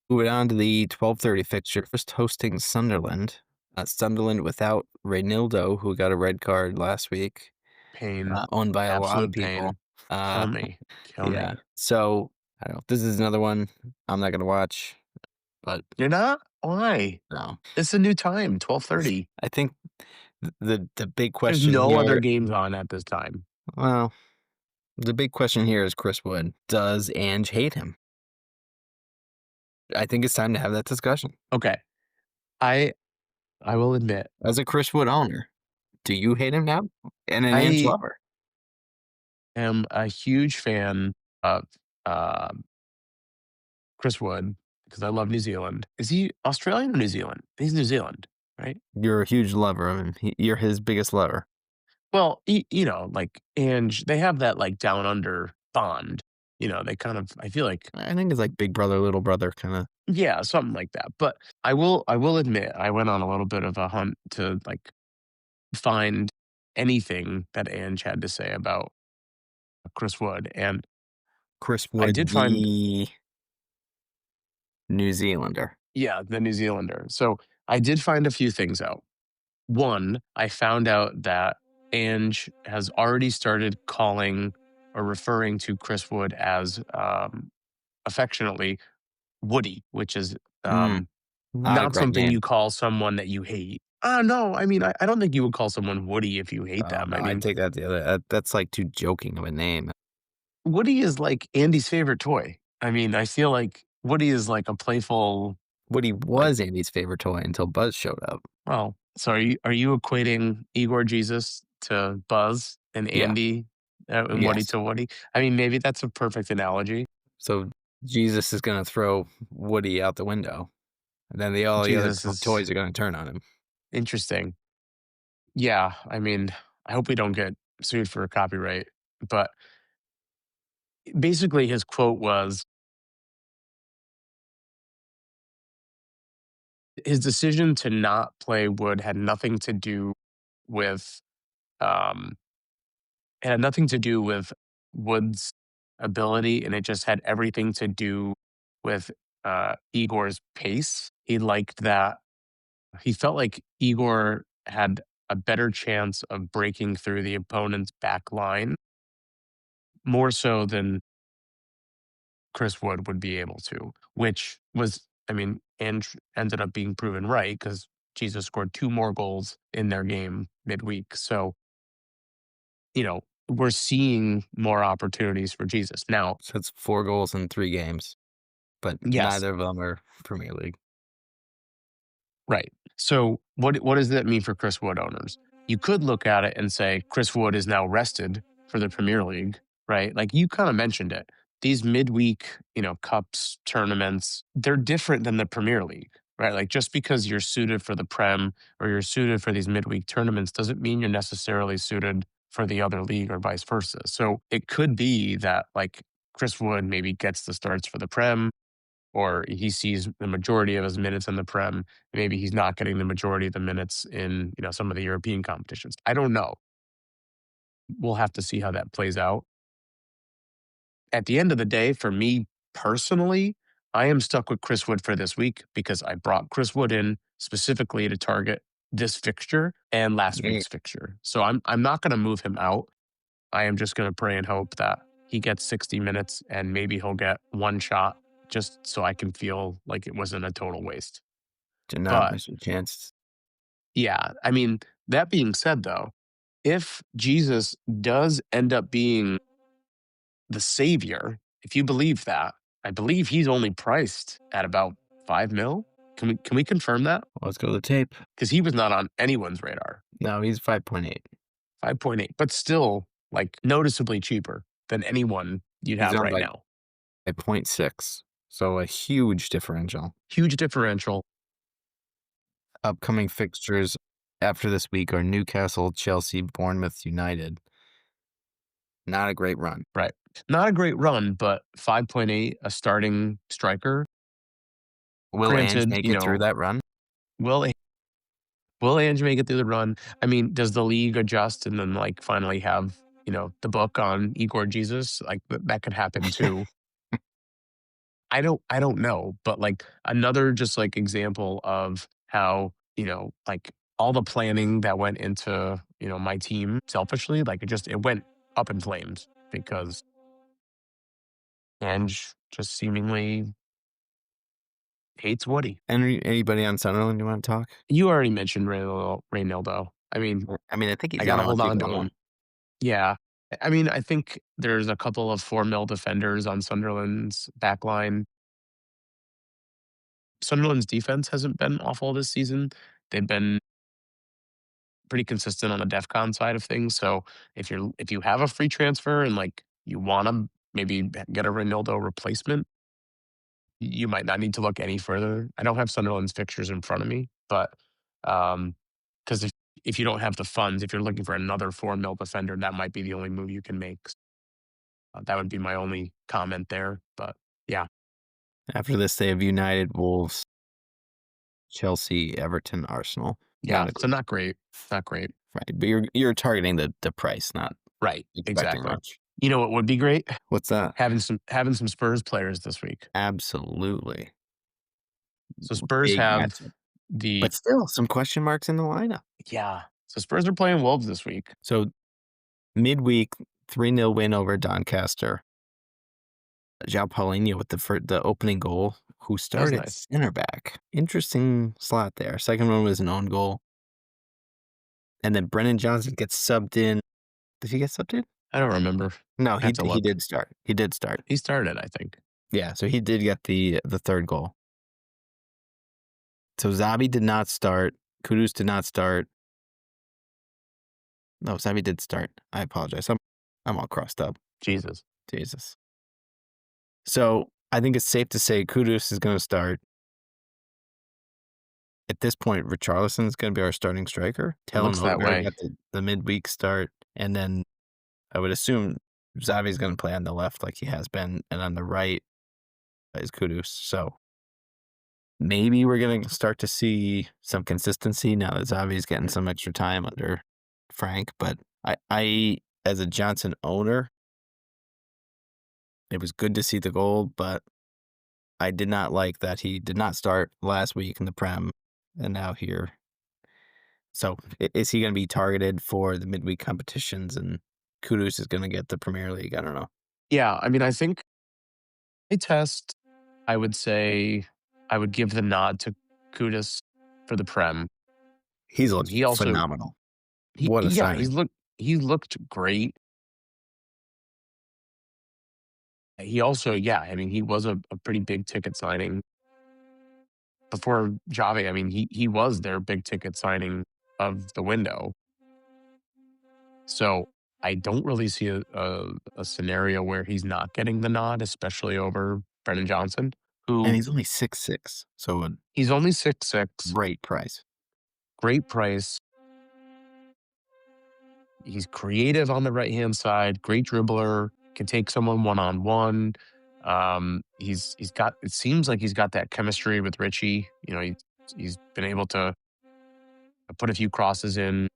Moving on to the 12:30 fixture. First hosting Sunderland. Sunderland without Reynildo, who got a red card last week, Pain. owned by a lot of Absolute people. pain. Kill me. Kill Yeah. me. So I don't know. This is another one I'm not gonna watch, but You're not? Why? no. It's a new time, 12:30. I think the big There's question no other here. games on at this time. Well, The big question here is Chris Wood. Does Ange hate him? I think it's time to have that discussion. Okay. I I will admit, As a Chris Wood owner, do you hate him now? And an Ange I lover? am a huge fan of uh, Chris Wood because I love New Zealand. Is he Australian or New Zealand? He's New Zealand, right? You're a huge lover of him. You're his biggest lover. Well, like, and they have that like down under bond. They kind of, I feel like, I think it's like big brother, little brother kind of. yeah, something like that. But I will admit, I went on a little bit of a hunt to like find anything that Ange had to say about Chris Wood, and Chris I Wood, did find, the New Zealander. yeah, the New Zealander. So I did find a few things out. One, I found out that Ange has already started calling or referring to Chris Wood as affectionately Woody, which is Mm, not a not great something name. you call someone that you hate. No, I mean, I don't think you would call someone Woody if you hate Oh them. no, I I mean, take that the other. That's like too joking of a name. Woody is like Andy's favorite toy. I mean, I feel like Woody is like a playful, Woody like, was Andy's favorite toy until Buzz showed up. well, so are you equating Igor Jesus to Buzz and Yeah. Andy and Woody Yes. to Woody? I mean, maybe that's a perfect analogy. So Jesus is gonna throw Woody out the window, and then all the other Jesus is toys are gonna turn on him. interesting. Yeah, I mean, I hope we don't get sued for copyright, but basically his quote was his decision to not play Wood had nothing to do with um it had nothing to do with Wood's ability, and it just had everything to do with Igor's pace. He liked that. He felt like Igor had a better chance of breaking through the opponent's back line more so than Chris Wood would be able to, which was, I mean, and ended up being proven right because Jesus scored two more goals in their game midweek. So, we're seeing more opportunities for Jesus. Now, So it's 4 goals in 3 games, but yes, neither of them are Premier League. right. So, what does that mean for Chris Wood owners? You could look at it and say Chris Wood is now rested for the Premier League, right? Like you kind of mentioned it. These midweek, cups, tournaments, they're different than the Premier League, right? Like just because you're suited for the Prem or you're suited for these midweek tournaments doesn't mean you're necessarily suited for the other league or vice versa. So it could be that like Chris Wood maybe gets the starts for the Prem or he sees the majority of his minutes in the Prem. Maybe he's not getting the majority of the minutes in, some of the European competitions. I don't know. We'll have to see how that plays out. At the end of the day, for me personally, I am stuck with Chris Wood for this week because I brought Chris Wood in specifically to target this fixture and last Mm, week's fixture. So I'm not going to move him out. I am just going to pray and hope that he gets 60 minutes and maybe he'll get one shot just so I can feel like it wasn't a total waste. do not But miss your chance. yeah, I mean, that being said, though, if Jesus does end up being the savior, if you believe that, I believe he's only priced at about 5 mil. Can we confirm that? Let's go to the tape. Because he was not on anyone's radar. No, he's 5.8. 5.8, but still like noticeably cheaper than anyone you'd He's have owned right by now. 0.6, so a huge differential. Huge differential. Upcoming fixtures after this week are Newcastle, Chelsea, Bournemouth, United. Not a great run. Right. Not a great run, but 5.8, a starting striker. Will Ange Granted, make it through that run? will Will Ange make it through the run? I mean, does the league adjust and then like finally have, the book on Igor Jesus? Like that could happen too. I don't know, but like another just like example of how, like all the planning that went into, my team selfishly, like it went up in flames because Ange just seemingly hates Woody. Anybody on Sunderland you want to talk? You already mentioned Reynaldo. I mean, I mean, I think I he's the got to only one hold on people to own. him. Yeah. I mean, I think there's a couple of 4 mil defenders on Sunderland's back line. Sunderland's defense hasn't been awful this season. They've been pretty consistent on the DEFCON side of things. So if you have a free transfer and like you want to maybe get a Ronaldo replacement, you might not need to look any further. I don't have Sunderland's fixtures in front of me, but because if you don't have the funds, if you're looking for another 4 mil defender, that might be the only move you can make. That would be my only comment there. But yeah, After this, they have United, Wolves, Chelsea, Everton, Arsenal. yeah. Not a So great, not great, not great. right? But you're targeting the price, not Right, expecting exactly. much. You know what would be great? What's that? Having some Spurs players this week. Absolutely So Spurs big have matchup, the but still some question marks in the lineup. yeah. So Spurs are playing Wolves this week. So midweek, 3-0 win over Doncaster. João Paulinho with the opening goal, who That was started nice. center back. Interesting slot there. Second one was an own goal. And then Brennan Johnson gets subbed in. Did he get subbed in? I don't remember. No, I have to he look. did start. He did start. He started, I think. Yeah, so he did get the third goal. So Zabi did not start. Kudus did not start. No, Zabi did start. I apologize. I'm all crossed up. Jesus. Jesus. So I think it's safe to say Kudus is going to start. At this point, Richarlison is going to be our starting striker. It Tell looks that Odegaard way. got the midweek start. And then I would assume Xavi's going to play on the left like he has been. And on the right is Kudus. So maybe we're going to start to see some consistency now that Xavi's getting some extra time under Frank. But I as a Johnson owner, it was good to see the goal, but I did not like that he did not start last week in the Prem and now here. So is he going to be targeted for the midweek competitions and Kudus is going to get the Premier League? I don't know. Yeah, I mean, I think a test, I would say I would give the nod to Kudus for the Prem. He's looked He also phenomenal. he What a yeah, signing. he looked great. He also, yeah, I mean, he was a pretty big ticket signing before Jave. I mean, he was their big ticket signing of the window. So I don't really see a scenario where he's not getting the nod, especially over Brennan Johnson, And who he's only 6'6", so a he's only 6'6", great price. great price. He's creative on the right hand side, great dribbler, can take someone one on one. He's got, it seems like he's got that chemistry with Richie. You know, he's been able to put a few crosses in,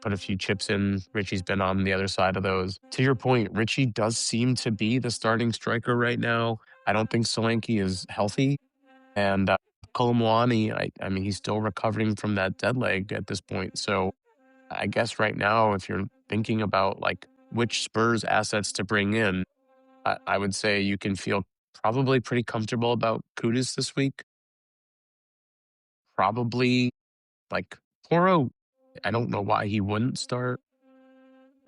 put a few chips in. Richie's been on the other side of those. To your point, Richie does seem to be the starting striker right now. I don't think Solanke is healthy. And Kolomwani, I mean, he's still recovering from that dead leg at this point. So I guess right now, if you're thinking about like which Spurs assets to bring in, I would say you can feel probably pretty comfortable about Kudus this week. Probably like Poro, I don't know why he wouldn't start.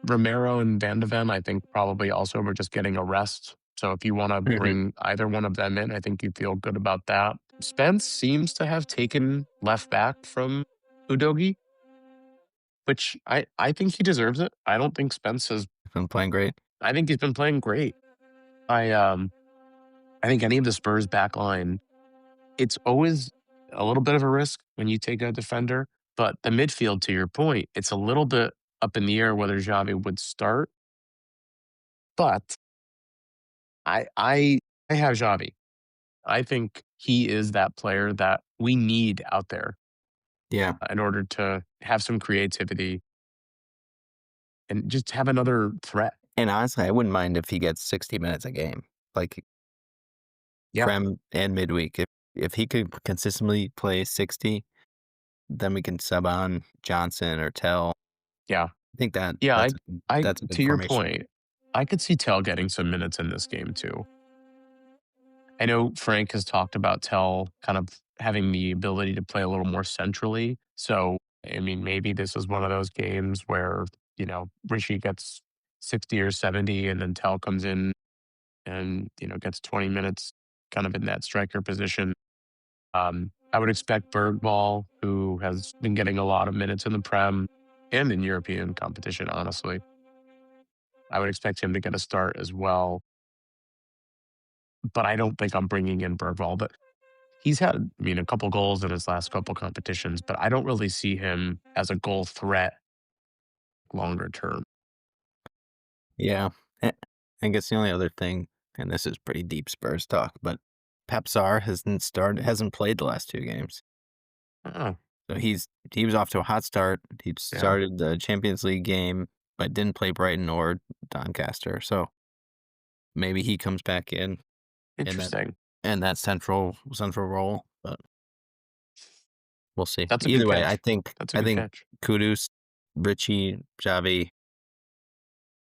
Romero and Van de Ven, I think probably also were just getting a rest. So if you want to Mhm. bring either one of them in, I think you feel good about that. Spence seems to have taken left back from Udogi, which I think he deserves it. I don't think Spence has. Been playing great. I think he's been playing great. I think any of the Spurs back line, it's always a little bit of a risk when you take a defender. But the midfield, to your point, it's a little bit up in the air whether Xavi would start. But I have Xavi. I think he is that player that we need out there Yeah. in order to have some creativity and just have another threat. And honestly, I wouldn't mind if he gets 60 minutes a game, like Yeah, Prem and midweek. If he could consistently play 60, then we can sub on Johnson or Tell. yeah, I think yeah. I that's a to good your formation. point, I could see Tell getting some minutes in this game too. I know Frank has talked about Tell kind of having the ability to play a little more centrally. So, I mean, maybe this is one of those games where, Rishi gets 60 or 70, and then Tell comes in and, gets 20 minutes kind of in that striker position. I would expect Bergvall, who has been getting a lot of minutes in the Prem and in European competition, honestly. I would expect him to get a start as well, but I don't think I'm bringing in Bergvall. But he's had, a couple goals in his last couple competitions, but I don't really see him as a goal threat longer term. Yeah. Eh, I guess the only other thing, and this is pretty deep Spurs talk, but Papsar hasn't played the last 2 games. Oh, So he was off to a hot start. He yeah. started the Champions League game, but didn't play Brighton or Doncaster. So maybe he comes back in that Interesting. that central role, but we'll see. That's a good Either way, I catch. think That's a I good think catch. Kudus, Richie, Xavi,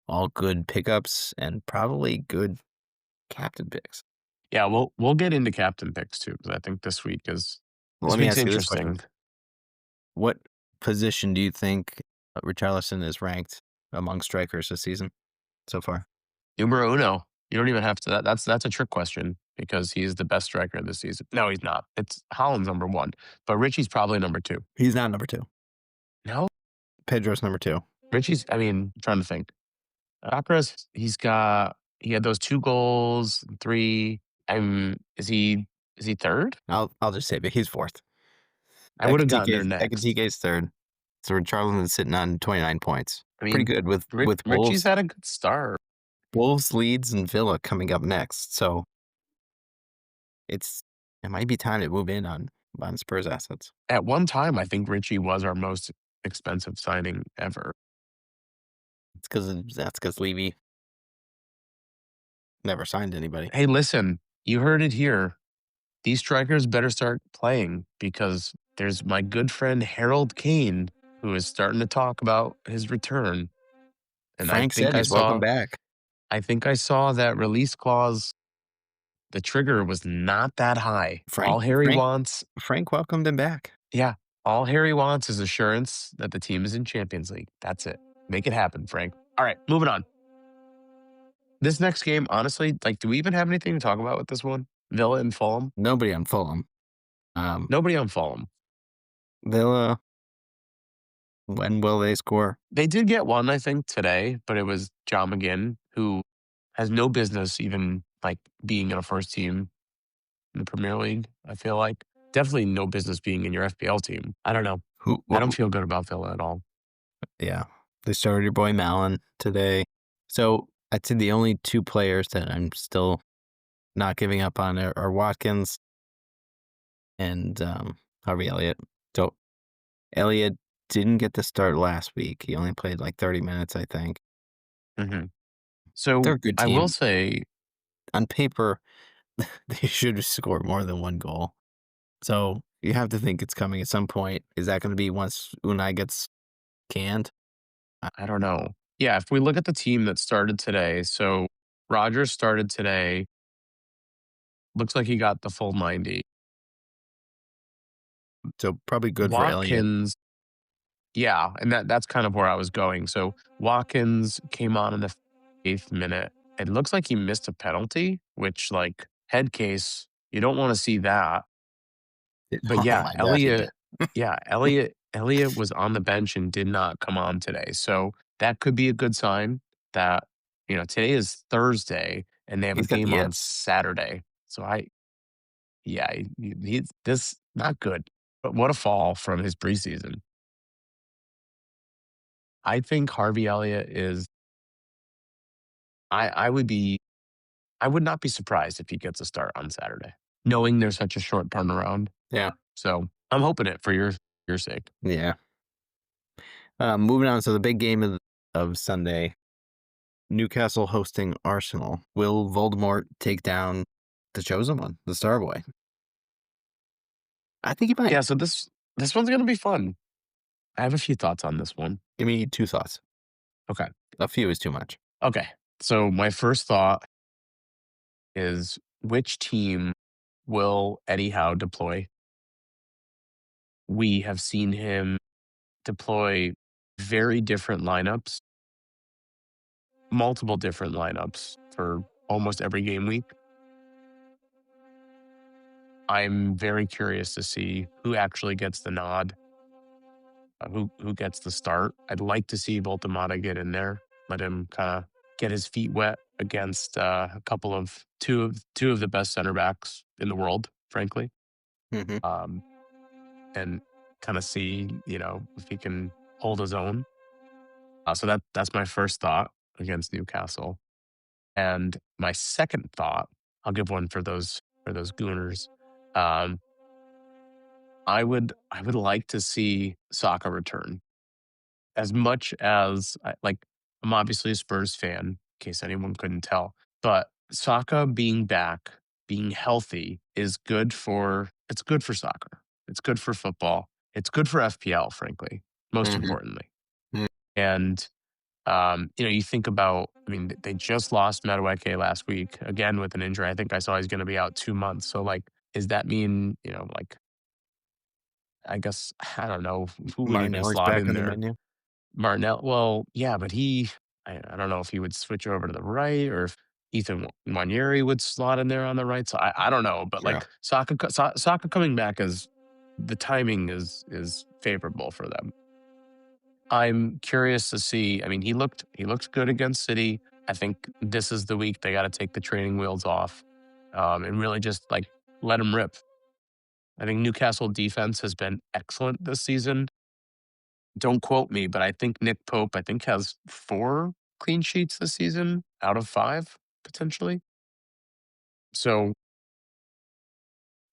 all good pickups and probably good captain picks. Yeah, we'll get into captain picks too, because I think Well, this let me week's ask you this question. interesting. What position do you think Richarlison is ranked among strikers this season so far? Numero uno. You don't even have to. That's a trick question because he's the best striker this season. No, he's not. It's Holland's number one, but Richie's probably number two. He's not number 2. No, Pedro's number 2. Richie's. I mean, I'm trying to think. Akras, he had those 2 goals, 3. Is he third? I'll just say it. He's 4th. I would have gotten there next. Ekitik's 3rd. So Richarlison's sitting on 29 points. I Pretty mean, good with Richie's had a good start. Wolves, Leeds, and Villa coming up next. So it might be time to move in on Spurs assets. At one time, I think Richie was our most expensive signing ever. That's because Levy never signed anybody. Hey, listen, you heard it here. These strikers better start playing because there's my good friend Harold Kane who is starting to talk about his return. And Frank said he's welcome back. I think I saw that release clause. The trigger was not that high. Frank welcomed him back. Yeah, all Harry wants is assurance that the team is in Champions League. That's it. Make it happen, Frank. All right, moving on. This next game, honestly, do we even have anything to talk about with this one? Villa and Fulham? Nobody on Fulham. Nobody on Fulham. Villa, when will they score? They did get one, I think, today, but it was John McGinn, who has no business even being in a first team in the Premier League, I feel like. Definitely no business being in your FPL team. I don't know. I don't feel good about Villa at all. Yeah. They started your boy Malin today. So I'd say the only 2 players that I'm still not giving up on are Watkins and Harvey Elliott. So Elliott didn't get the start last week. He only played 30 minutes, I think. Mm-hmm. So They're a good I team. will say, on paper, they should score more than 1 goal. So you have to think it's coming at some point. Is that going to be once Unai gets canned? I don't know. Yeah, if we look at the team that started today, so Rogers started today. Looks like he got the full 90. So probably good for Elliott. Watkins, yeah, and that's kind of where I was going. So Watkins came on in the 8th minute. It looks like he missed a penalty, which head case, you don't want to see that. But Oh yeah, my God, he did. Elliott was on the bench and did not come on today. So that could be a good sign that, today is Thursday and they have a He's got game the on yips. Saturday. So he's this not good, but what a fall from his preseason. I think Harvey Elliott is, I would not be surprised if he gets a start on Saturday, knowing there's such a short turnaround. Yeah. So I'm hoping it for your sake. Yeah. Moving on. So the big game of Sunday, Newcastle hosting Arsenal. Will Voldemort take down the chosen one, the Star Boy? I think he might. Yeah, so this one's gonna be fun. I have a few thoughts on this one. Give me 2 thoughts. Okay. A few is too much. Okay. So my first thought is which team will Eddie Howe deploy? We have seen him deploy very different lineups multiple different lineups for almost every game week. I'm very curious to see who actually gets the nod, who gets the start. I'd like to see Voltemata get in there, let him kind of get his feet wet against two of the best center backs in the world, frankly, Hmm. um, and kind of see if he can hold his own. So that's my first thought against Newcastle, and my second thought, I'll give one for those Gooners. Um, I would like to see Saka return. As much as I'm obviously a Spurs fan, in case anyone couldn't tell, but Saka being back, being healthy is good for soccer. It's good for football. It's good for FPL, frankly, most Hmm. importantly. And you think about, I mean, they just lost Madueke last week again with an injury. I think I saw he's going to be out 2 months. So, like, does that mean, I guess, I don't know who would even Martinelli's slot back in on the there? menu. Martinelli, well, yeah, but I don't know if he would switch over to the right or if Ethan Wanyeri would slot in there on the right. So I don't know, but Yeah. like Saka coming back is the timing is favorable for them. I'm curious to see. I mean, he looked good against City. I think this is the week they got to take the training wheels off, and really just like let him rip. I think Newcastle defense has been excellent this season. Don't quote me, but I think Nick Pope, I think, has 4 clean sheets this season out of 5, potentially. So,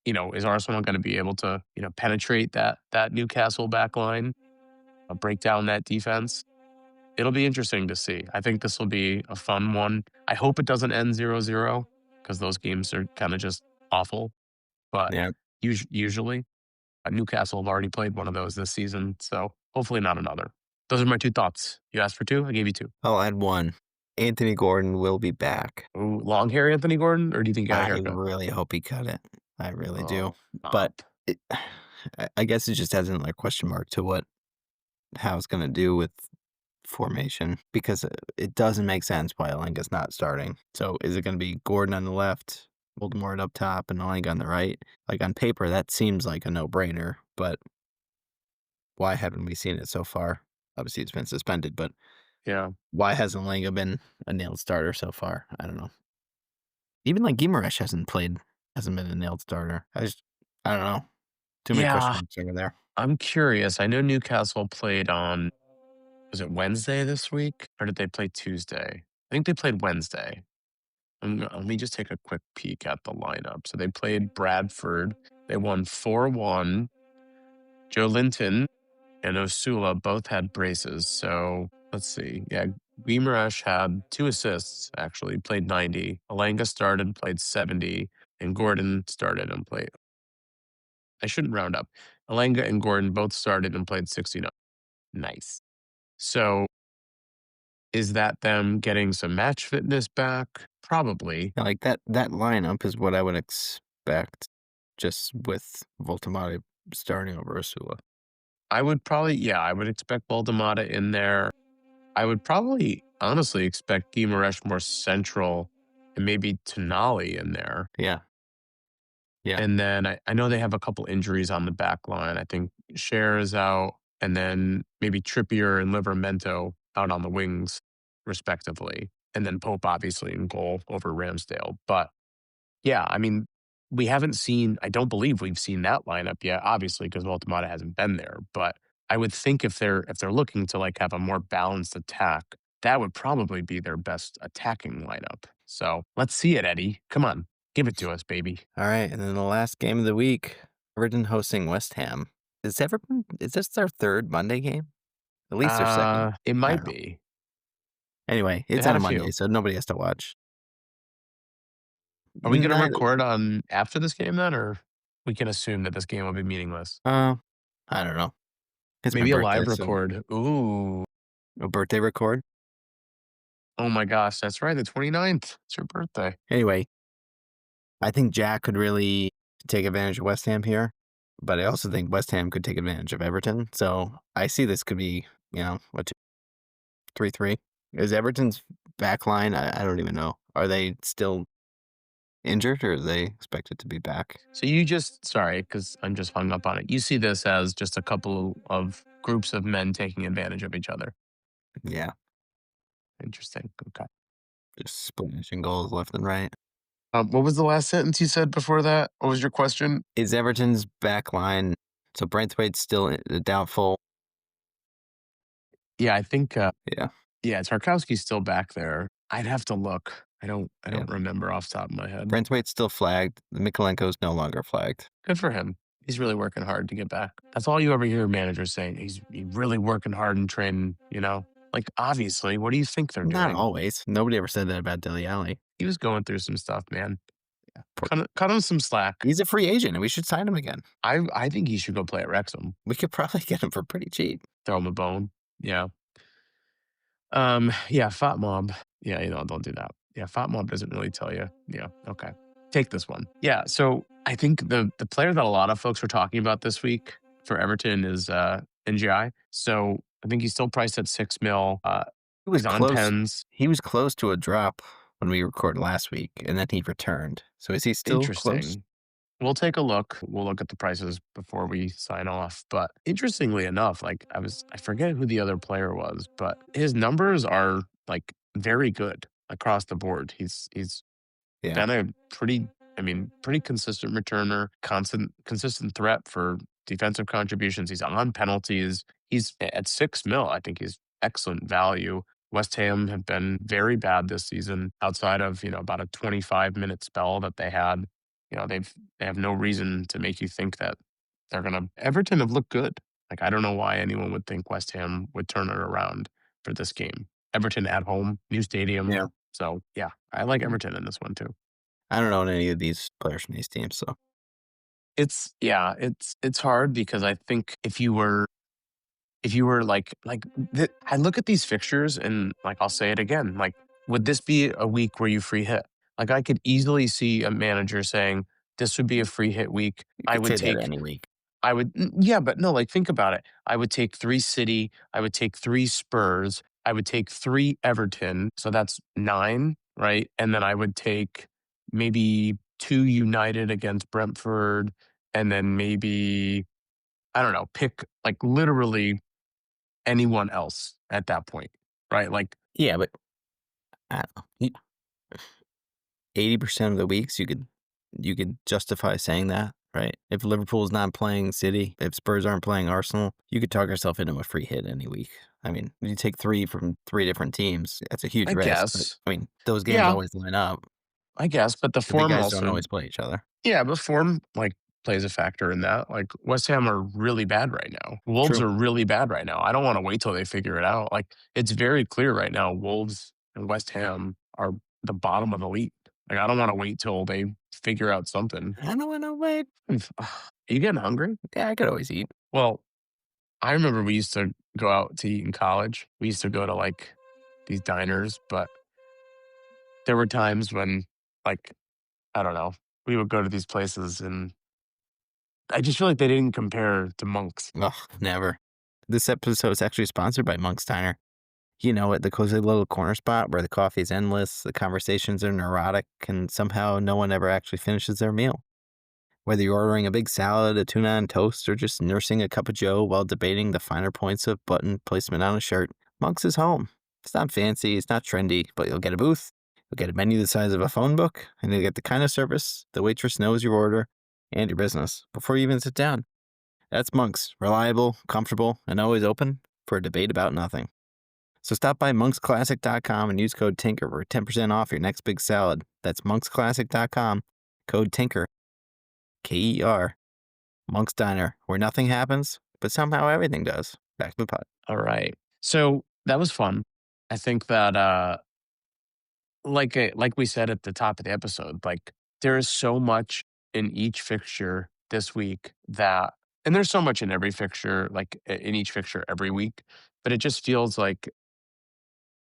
is Arsenal gonna be able to, penetrate that Newcastle back line, break down that defense? It'll be interesting to see. I think this will be a fun one. I hope it doesn't end 0-0 because those games are kinda just awful, but Yeah. usually, Newcastle have already played one of those this season, so hopefully not another. Those are my 2 thoughts. You asked for 2, I gave you 2. I'll add one. Anthony Gordon will be back. Ooh, long hair Anthony Gordon, or do you think he got a I haircut? really hope he cut it. I really do. Oh, But stop. it, I guess it just has another question mark to what Howe's going to do with formation because it doesn't make sense why Elenga's not starting. So is it going to be Gordon on the left, Voldemort up top, and Elenga on the right? Like on paper, that seems like a no-brainer, but why haven't we seen it so far? Obviously, it's been suspended, but Yeah. why hasn't Elenga been a nailed starter so far? I don't know. Even like Guimaraes hasn't been a nailed starter. I don't know. Too many question Yeah, marks over there. I'm curious. I know Newcastle played on was it Wednesday this week, or did they play Tuesday? I think they played Wednesday. Let me just take a quick peek at the lineup. So they played Bradford. They won 4-1. Joe Linton and Osula both had braces. So let's see. Yeah, Guimaraes had 2 assists, actually, played 90. Alanga started, played 70. And Gordon started and played. I shouldn't round up. Alanga and Gordon both started and played 69. Nice. So is that them getting some match fitness back? Probably. Yeah, like that lineup is what I would expect just with Voltamati starting over Asula. I would expect Baldamata in there. I would probably honestly expect Guimaraes more central and maybe Tonali in there. Yeah. Yeah. And then I know they have a couple injuries on the back line. I think Cher is out, and then maybe Trippier and Livermento out on the wings, respectively. And then Pope obviously in goal over Ramsdale. But yeah, I mean, I don't believe we've seen that lineup yet, obviously, because Voltemata hasn't been there. But I would think if they're looking to like have a more balanced attack, that would probably be their best attacking lineup. So let's see it, Eddie. Come on, give it to us, baby. All right. And then the last game of the week, Everton hosting West Ham. Is this their third Monday game? At least their second. It I might don't know. be. Anyway, They it's had on a a Monday, few. so nobody has to watch. Are we going to Neither, record on after this game then, or we can assume that this game will be meaningless? I don't know. It's my Maybe a birthday, live so record. Ooh. a birthday record. Oh my gosh, that's right. The 29th. It's your birthday. Anyway, I think Jack could really take advantage of West Ham here, but I also think West Ham could take advantage of Everton. So I see this could be, a 3-3. Is Everton's back line, I don't even know. Are they still injured or are they expected to be back? So you just, sorry, because I'm just hung up on it. You see this as just a couple of groups of men taking advantage of each other. Yeah, Interesting. Okay. just splashing goals left and right. What was the last sentence you said before that? What was your question? Is Everton's back line so Braithwaite's still doubtful? Yeah, I think. Yeah, Yeah, Tarkowski's still back there. I'd have to look. I don't. I yeah. don't remember off the top of my head. Braithwaite's still flagged. Mikolenko's no longer flagged. Good for him. He's really working hard to get back. That's all you ever hear managers saying. He's really working hard and training. Like obviously, what do you think they're Not doing? always. Nobody ever said that about Dele Alli. He was going through some stuff, man. Cut him some slack. He's a free agent, and we should sign him again. I think he should go play at Wrexham. We could probably get him for pretty cheap. Throw him a bone. Yeah. Yeah, Fat Mob. Yeah, don't do that. Yeah, Fat Mob doesn't really tell you. Yeah, okay. Take this one. Yeah, so I think the player that a lot of folks were talking about this week for Everton is NGI. So I think he's still priced at 6 mil. He was He's on close. pens. He was close to a drop when we recorded last week, and then he returned. So is he still close? Interesting. We'll take a look. We'll look at the prices before we sign off. But interestingly enough, like I forget who the other player was, but his numbers are like very good across the board. He's Yeah. been a pretty consistent returner, consistent threat for defensive contributions. He's on penalties. He's at 6 mil. I think he's excellent value. West Ham have been very bad this season outside of, about a 25-minute spell that they had. They have no reason to make you think that Everton have looked good. Like, I don't know why anyone would think West Ham would turn it around for this game. Everton at home, new stadium. Yeah. So yeah, I like Everton in this one too. I don't know any of these players from these teams, so It's hard because I think if you were I look at these fixtures and like I'll say it again, like would this be a week where you free hit? Like I could easily see a manager saying this would be a free hit week. you could say that any week. Yeah, but no, like think about it. I would take 3 City, I would take 3 Spurs, I would take 3 Everton. So that's 9, right? And then I would take maybe 2 United against Brentford, and then maybe, I don't know, pick like literally anyone else at that point, right? Like, Yeah, but I don't know. 80% of the weeks you could justify saying that, right? If Liverpool's not playing City, if Spurs aren't playing Arsenal, you could talk yourself into a free hit any week. I mean, you take 3 from 3 different teams, that's a huge I risk, but, guess, I mean, those games yeah, always line up. but the The big form guys don't also, always play each other. yeah, but form like plays a factor in that. Like West Ham are really bad right now. Wolves True. are really bad right now. I don't want to wait till they figure it out. Like it's very clear right now. Wolves and West Ham are the bottom of the league. Like I don't want to wait till they figure out something. I don't wanna wait. Are you getting hungry? Yeah, I could always eat. Well, I remember we used to go out to eat in college. We used to go to like these diners, but there were times when like I don't know, we would go to these places and I just feel like they didn't compare to Monks. Ugh, never. This episode is actually sponsored by Monk's Diner. You know it, the cozy little corner spot where the coffee's endless, the conversations are neurotic, and somehow no one ever actually finishes their meal. Whether you're ordering a big salad, a tuna on toast, or just nursing a cup of joe while debating the finer points of button placement on a shirt, Monk's is home. It's not fancy, it's not trendy, but you'll get a booth, you'll get a menu the size of a phone book, and you'll get the kind of service the waitress knows your order and your business before you even sit down. That's Monk's, reliable, comfortable, and always open for a debate about nothing. So stop by monksclassic.com and use code TINKER for 10% off your next big salad. That's monksclassic.com, code TINKER, K-E-R, Monk's Diner, where nothing happens, but somehow everything does. Back to the pod. All right. So that was fun. I think that like we said at the top of the episode, like there is so much in each fixture this week and there's so much in every fixture, like in each fixture every week, but it just feels like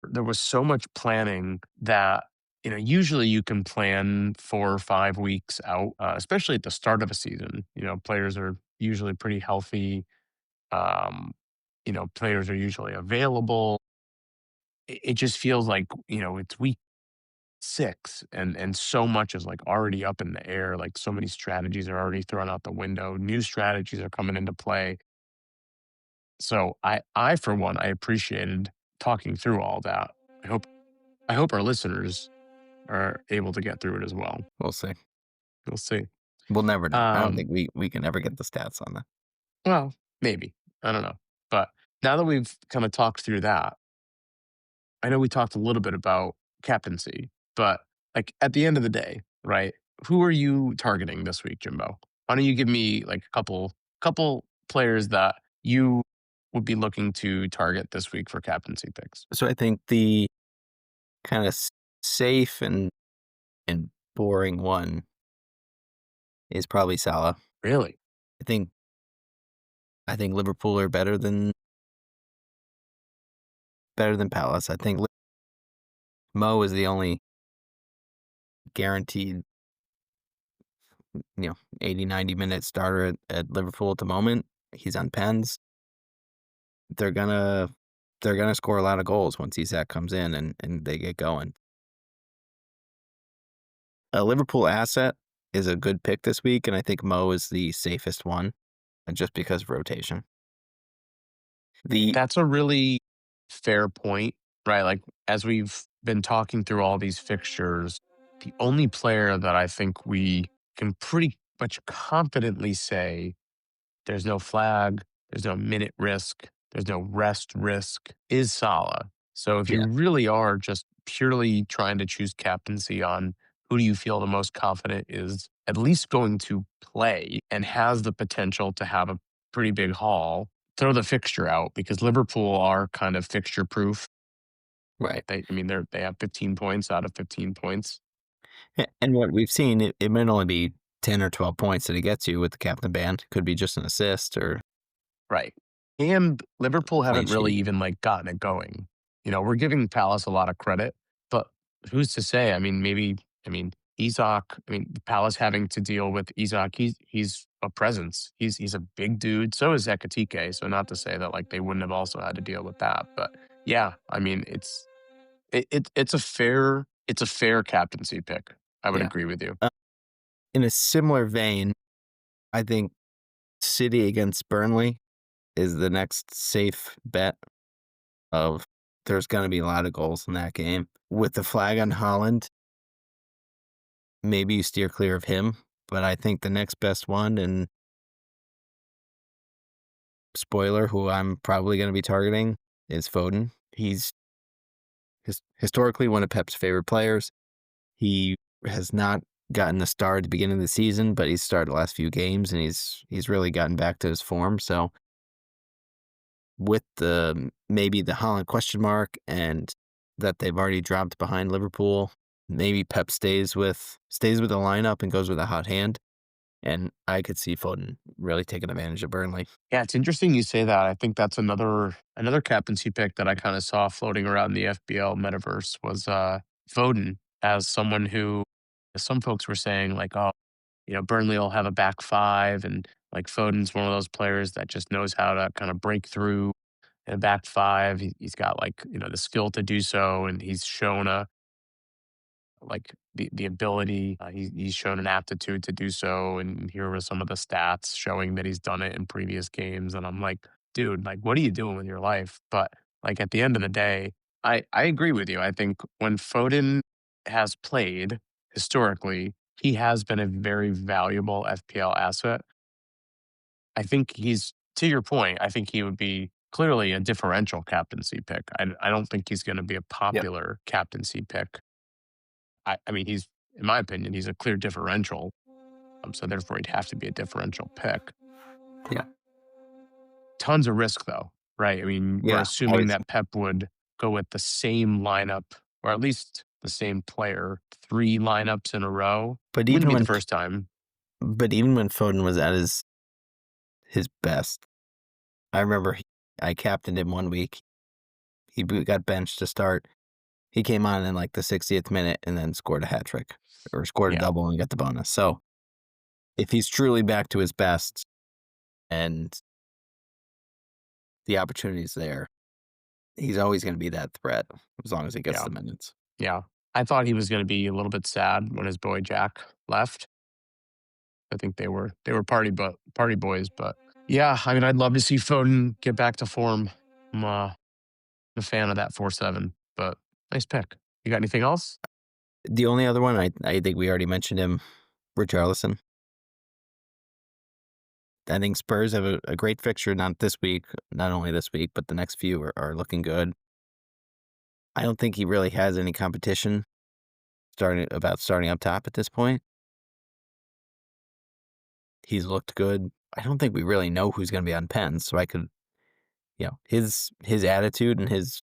there was so much planning that usually you can plan 4 or 5 weeks out, especially at the start of a season. Players are usually pretty healthy. um, Players are usually available. it just feels like, it's week 6 and so much is like already up in the air. Like so many strategies are already thrown out the window. New strategies are coming into play. So I for one, I appreciated talking through all that. I hope I hope our listeners are able to get through it as well. We'll see. We'll see. We'll never know. I don't Um, think we can ever get the stats on that. well, maybe. I don't know. But now that we've kind of talked through that, I know we talked a little bit about captaincy, but like at the end of the day, right? Who are you targeting this week, Jimbo? Why don't you give me like a couple players that you would be looking to target this week for captaincy picks? So I think the kind of safe and boring one is probably Salah. Really? I think I think Liverpool are better than Palace. I think Mo is the only guaranteed 80, 90-minute starter at Liverpool at the moment. He's on pens. They're gonna they're gonna score a lot of goals once Isak comes in and they get going. A Liverpool asset is a good pick this week, and I think Mo is the safest one, just because of rotation. The That's a really fair point, right? Like, as we've been talking through all these fixtures, the only player that I think we can pretty much confidently say there's no flag, there's no minute risk, there's no rest risk is Salah. So if you Yeah, really are just purely trying to choose captaincy on who do you feel the most confident is at least going to play and has the potential to have a pretty big haul, throw the fixture out because Liverpool are kind of fixture proof. right. They have 15 points out of 15 points. And what we've seen, it might only be 10 or 12 points that he gets you with the captain band. Could be just an assist or Right. And a Liverpool clean haven't really sheet. even like gotten it going. We're giving Palace a lot of credit, but who's to say? Isak, Palace having to deal with Isak, he's a presence. He's a big dude. So is Ekatike. So not to say that like they wouldn't have also had to deal with that. But yeah, it's a fair captaincy pick. I would Yeah. agree with you. Uh, in a similar vein, I think City against Burnley is the next safe bet of there's going to be a lot of goals in that game. With the flag on Holland, maybe you steer clear of him, but I think the next best one, and spoiler, who I'm probably going to be targeting, is Foden. He's historically one of Pep's favorite players. He has not gotten the start at the beginning of the season, but he's started the last few games and he's really gotten back to his form. So with the maybe the Holland question mark and that they've already dropped behind Liverpool, maybe Pep stays with the lineup and goes with a hot hand. And I could see Foden really taking advantage of Burnley. Yeah, it's interesting you say that. I think that's another captaincy pick that I kind of saw floating around the FBL metaverse was Foden as someone who some folks were saying like, oh, Burnley will have a back five, and like Foden's one of those players that just knows how to kind of break through in a back five. He's got like the skill to do so, and he's shown the ability. He's shown an aptitude to do so, and here were some of the stats showing that he's done it in previous games. And I'm like, dude, like, what are you doing with your life? But like at the end of the day, I agree with you. I think when Foden has played historically, he has been a very valuable FPL asset. I think he's to your point. I think he would be clearly a differential captaincy pick. I don't think he's going to be a Yep. popular captaincy pick. He's, in my opinion, he's a clear differential. So therefore, he'd have to be a differential pick. Yeah. Tons of risk, though, right? We're Yeah. assuming Always. that Pep would go with the same lineup, or at least the same player, 3 lineups in a row. But Wouldn't even be the when first time. Foden was at his best, I remember I captained him one week. He got benched to start. He came on in like the 60th minute and then scored a hat trick or scored a Yeah, double and got the bonus. So if he's truly back to his best and the opportunity's there, He's always going to be that threat as long as he gets Yeah, the minutes. yeah. I thought he was going to be a little bit sad when his boy Jack left. I think they were party boys, but yeah, I mean, I'd love to see Foden get back to form. I'm a fan of that 4-7, but nice pick. You got anything else? The only other one, I think we already mentioned him, Richarlison. I think Spurs have a great fixture, not this week, not only this week, but the next few are looking good. I don't think he really has any competition starting up top at this point. He's looked good. I don't think we really know who's going to be on pens, so I could, his attitude and his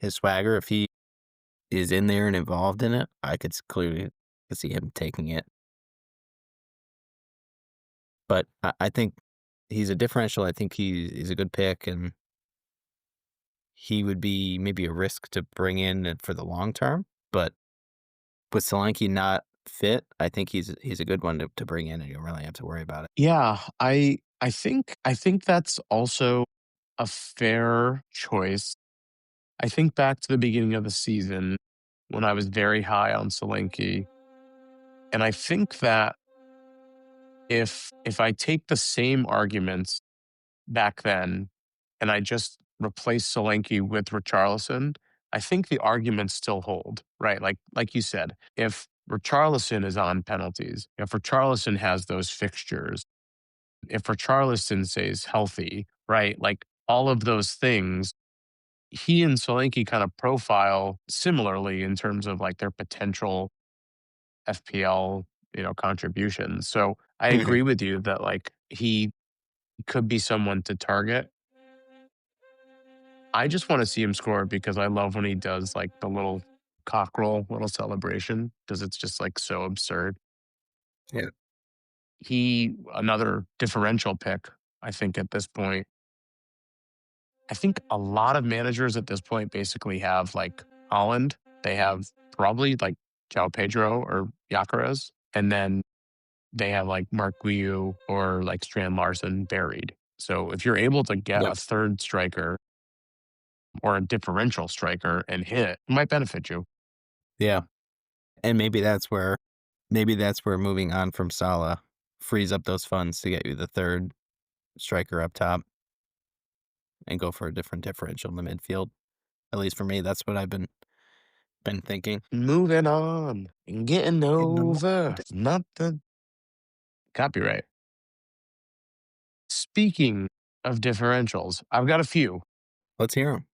swagger, if he is in there and involved in it, I could clearly see him taking it. But I think he's a differential. I think he's a good pick, and he would be maybe a risk to bring in for the long term. But with Solanke not fit, I think he's a good one to bring in, and you don't really have to worry about it. Yeah, I think that's also a fair choice. I think back to the beginning of the season when I was very high on Solanke, and I think that if I take the same arguments back then and I just replace Solanke with Richarlison, I think the arguments still hold, right? Like you said, if Richarlison is on penalties, if Richarlison has those fixtures, if Richarlison stays healthy, right? Like all of those things, he and Solanke kind of profile similarly in terms of like their potential FPL, contributions. So I Mhm. agree with you that like he could be someone to target. I just want to see him score because I love when he does like the little cockerel little celebration because it's just like so absurd. Yeah. Another differential pick, I think at this point. I think a lot of managers at this point basically have like Holland. They have probably like João Pedro or Gyökeres, and then they have like Mark Guiu or like Strand Larson buried. So if you're able to get Yep. a third striker or a differential striker and hit, it might benefit you. Yeah. And maybe that's where moving on from Salah frees up those funds to get you the third striker up top and go for a different differential in the midfield. At least for me, that's what I've been thinking. Moving on and getting In the over. moment. Not the copyright. Speaking of differentials, I've got a few. Let's hear him.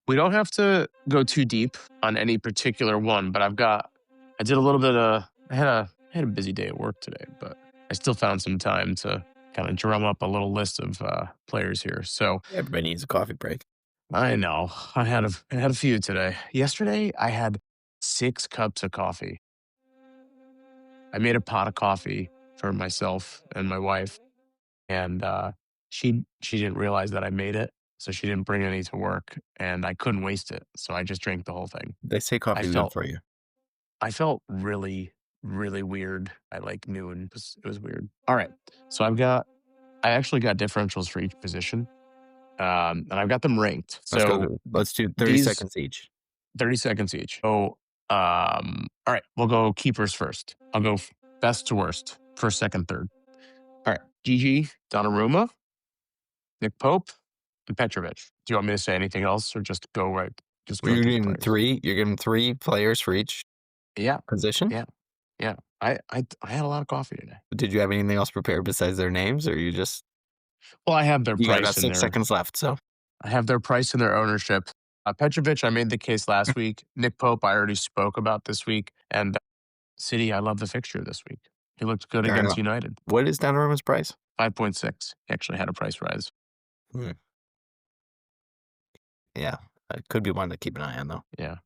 We don't have to go too deep on any particular one, but I did a little bit of, I had a busy day at work today, but I still found some time to kind of drum up a little list of players here. So Everybody needs a coffee break. I know I had a few today. Yesterday, I had 6 cups of coffee. I made a pot of coffee for myself and my wife, and she didn't realize that I made it, so she didn't bring any to work, and I couldn't waste it, so I just drank the whole thing. They say I coffee is good felt for you. I felt really really weird at like noon. It was weird. All right, so I actually got differentials for each position, and I've got them ranked. Let's go. So Let's do 30 these seconds each. 30 seconds each. So, all right, we'll go keepers first. I'll go best to worst, first, second, third. All right, GG, Donnarumma, Nick Pope, and Petrovic. Do you want me to say anything else or just go right? Just Well, go you're through the getting players. three. You're getting three players for each Yeah, position. yeah, yeah. I had a lot of coffee today. Did you have anything else prepared besides their names, or you just Well, I have their you got price about and 6 seconds left? So their ownership. Petrovic, I made the case last week. Nick Pope, I already spoke about this week, and City, I love the fixture this week. He looked good fair against enough. United. What is Donnarumma's price? 5.6. He actually had a price rise. Hmm. Yeah, it could be one to keep an eye on though. Yeah.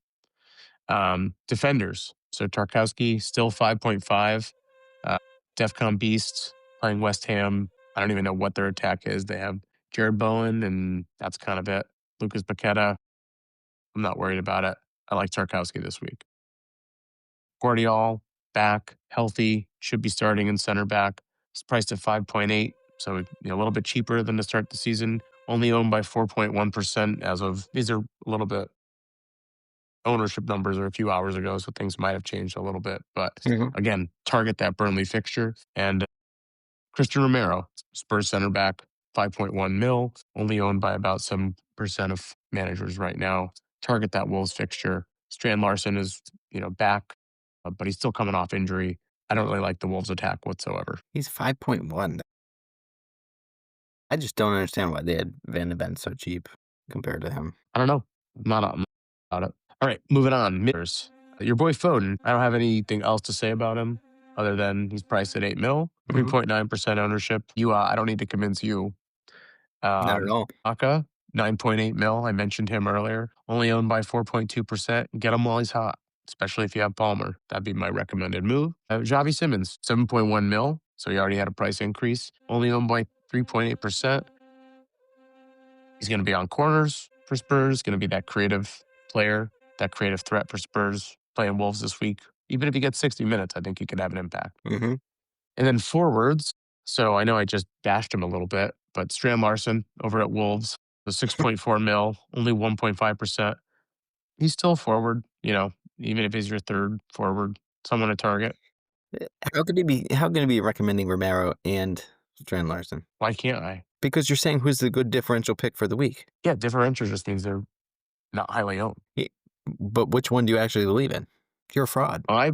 Defenders. So Tarkowski still 5.5. Uh, Defcon Beast playing West Ham. I don't even know what their attack is. They have Jared Bowen, and that's kind of it. Lucas Paqueta. I'm not worried about it. I like Tarkowski this week. Guardiol, back, healthy, should be starting in center back. It's priced at 5.8, so a little bit cheaper than to start the season. only owned by 4.1% as of, these are a little bit, ownership numbers are a few hours ago, so things might have changed a little bit. But Mhm. again, target that Burnley fixture. And Christian Romero, Spurs center back, 5.1 mil, only owned by about 7% of managers right now. Target that Wolves fixture. Strand Larson is, back, but he's still coming off injury. I don't really like the Wolves attack whatsoever. He's 5.1. I just don't understand why they had Van de Ven so cheap compared to him. I don't know. I'm not about it. All right, moving on. Midders. Your boy Foden. I don't have anything else to say about him other than he's priced at 8 mil, Mhm. 3.9% ownership. I don't need to convince you. Not at all. Aka, 9.8 mil. I mentioned him earlier. Only owned by 4.2%. Get him while he's hot, especially if you have Palmer. That'd be my recommended move. Javi Simmons, 7.1 mil. So he already had a price increase. Only owned by 3.8%. He's going to be on corners for Spurs, going to be that creative player, that creative threat for Spurs playing Wolves this week. Even if he gets 60 minutes, I think he could have an impact. Hmm. And then forwards. So I know I just bashed him a little bit, but Strand Larson over at Wolves, the 6.4 mil, only 1.5%. He's still forward, even if he's your third forward, someone to target. How can he be recommending Romero and Strand Larson? Why can't I? Because you're saying who's the good differential pick for the week. Yeah, differential just means they're not highly owned. He- But which one do you actually believe in? You're a fraud. I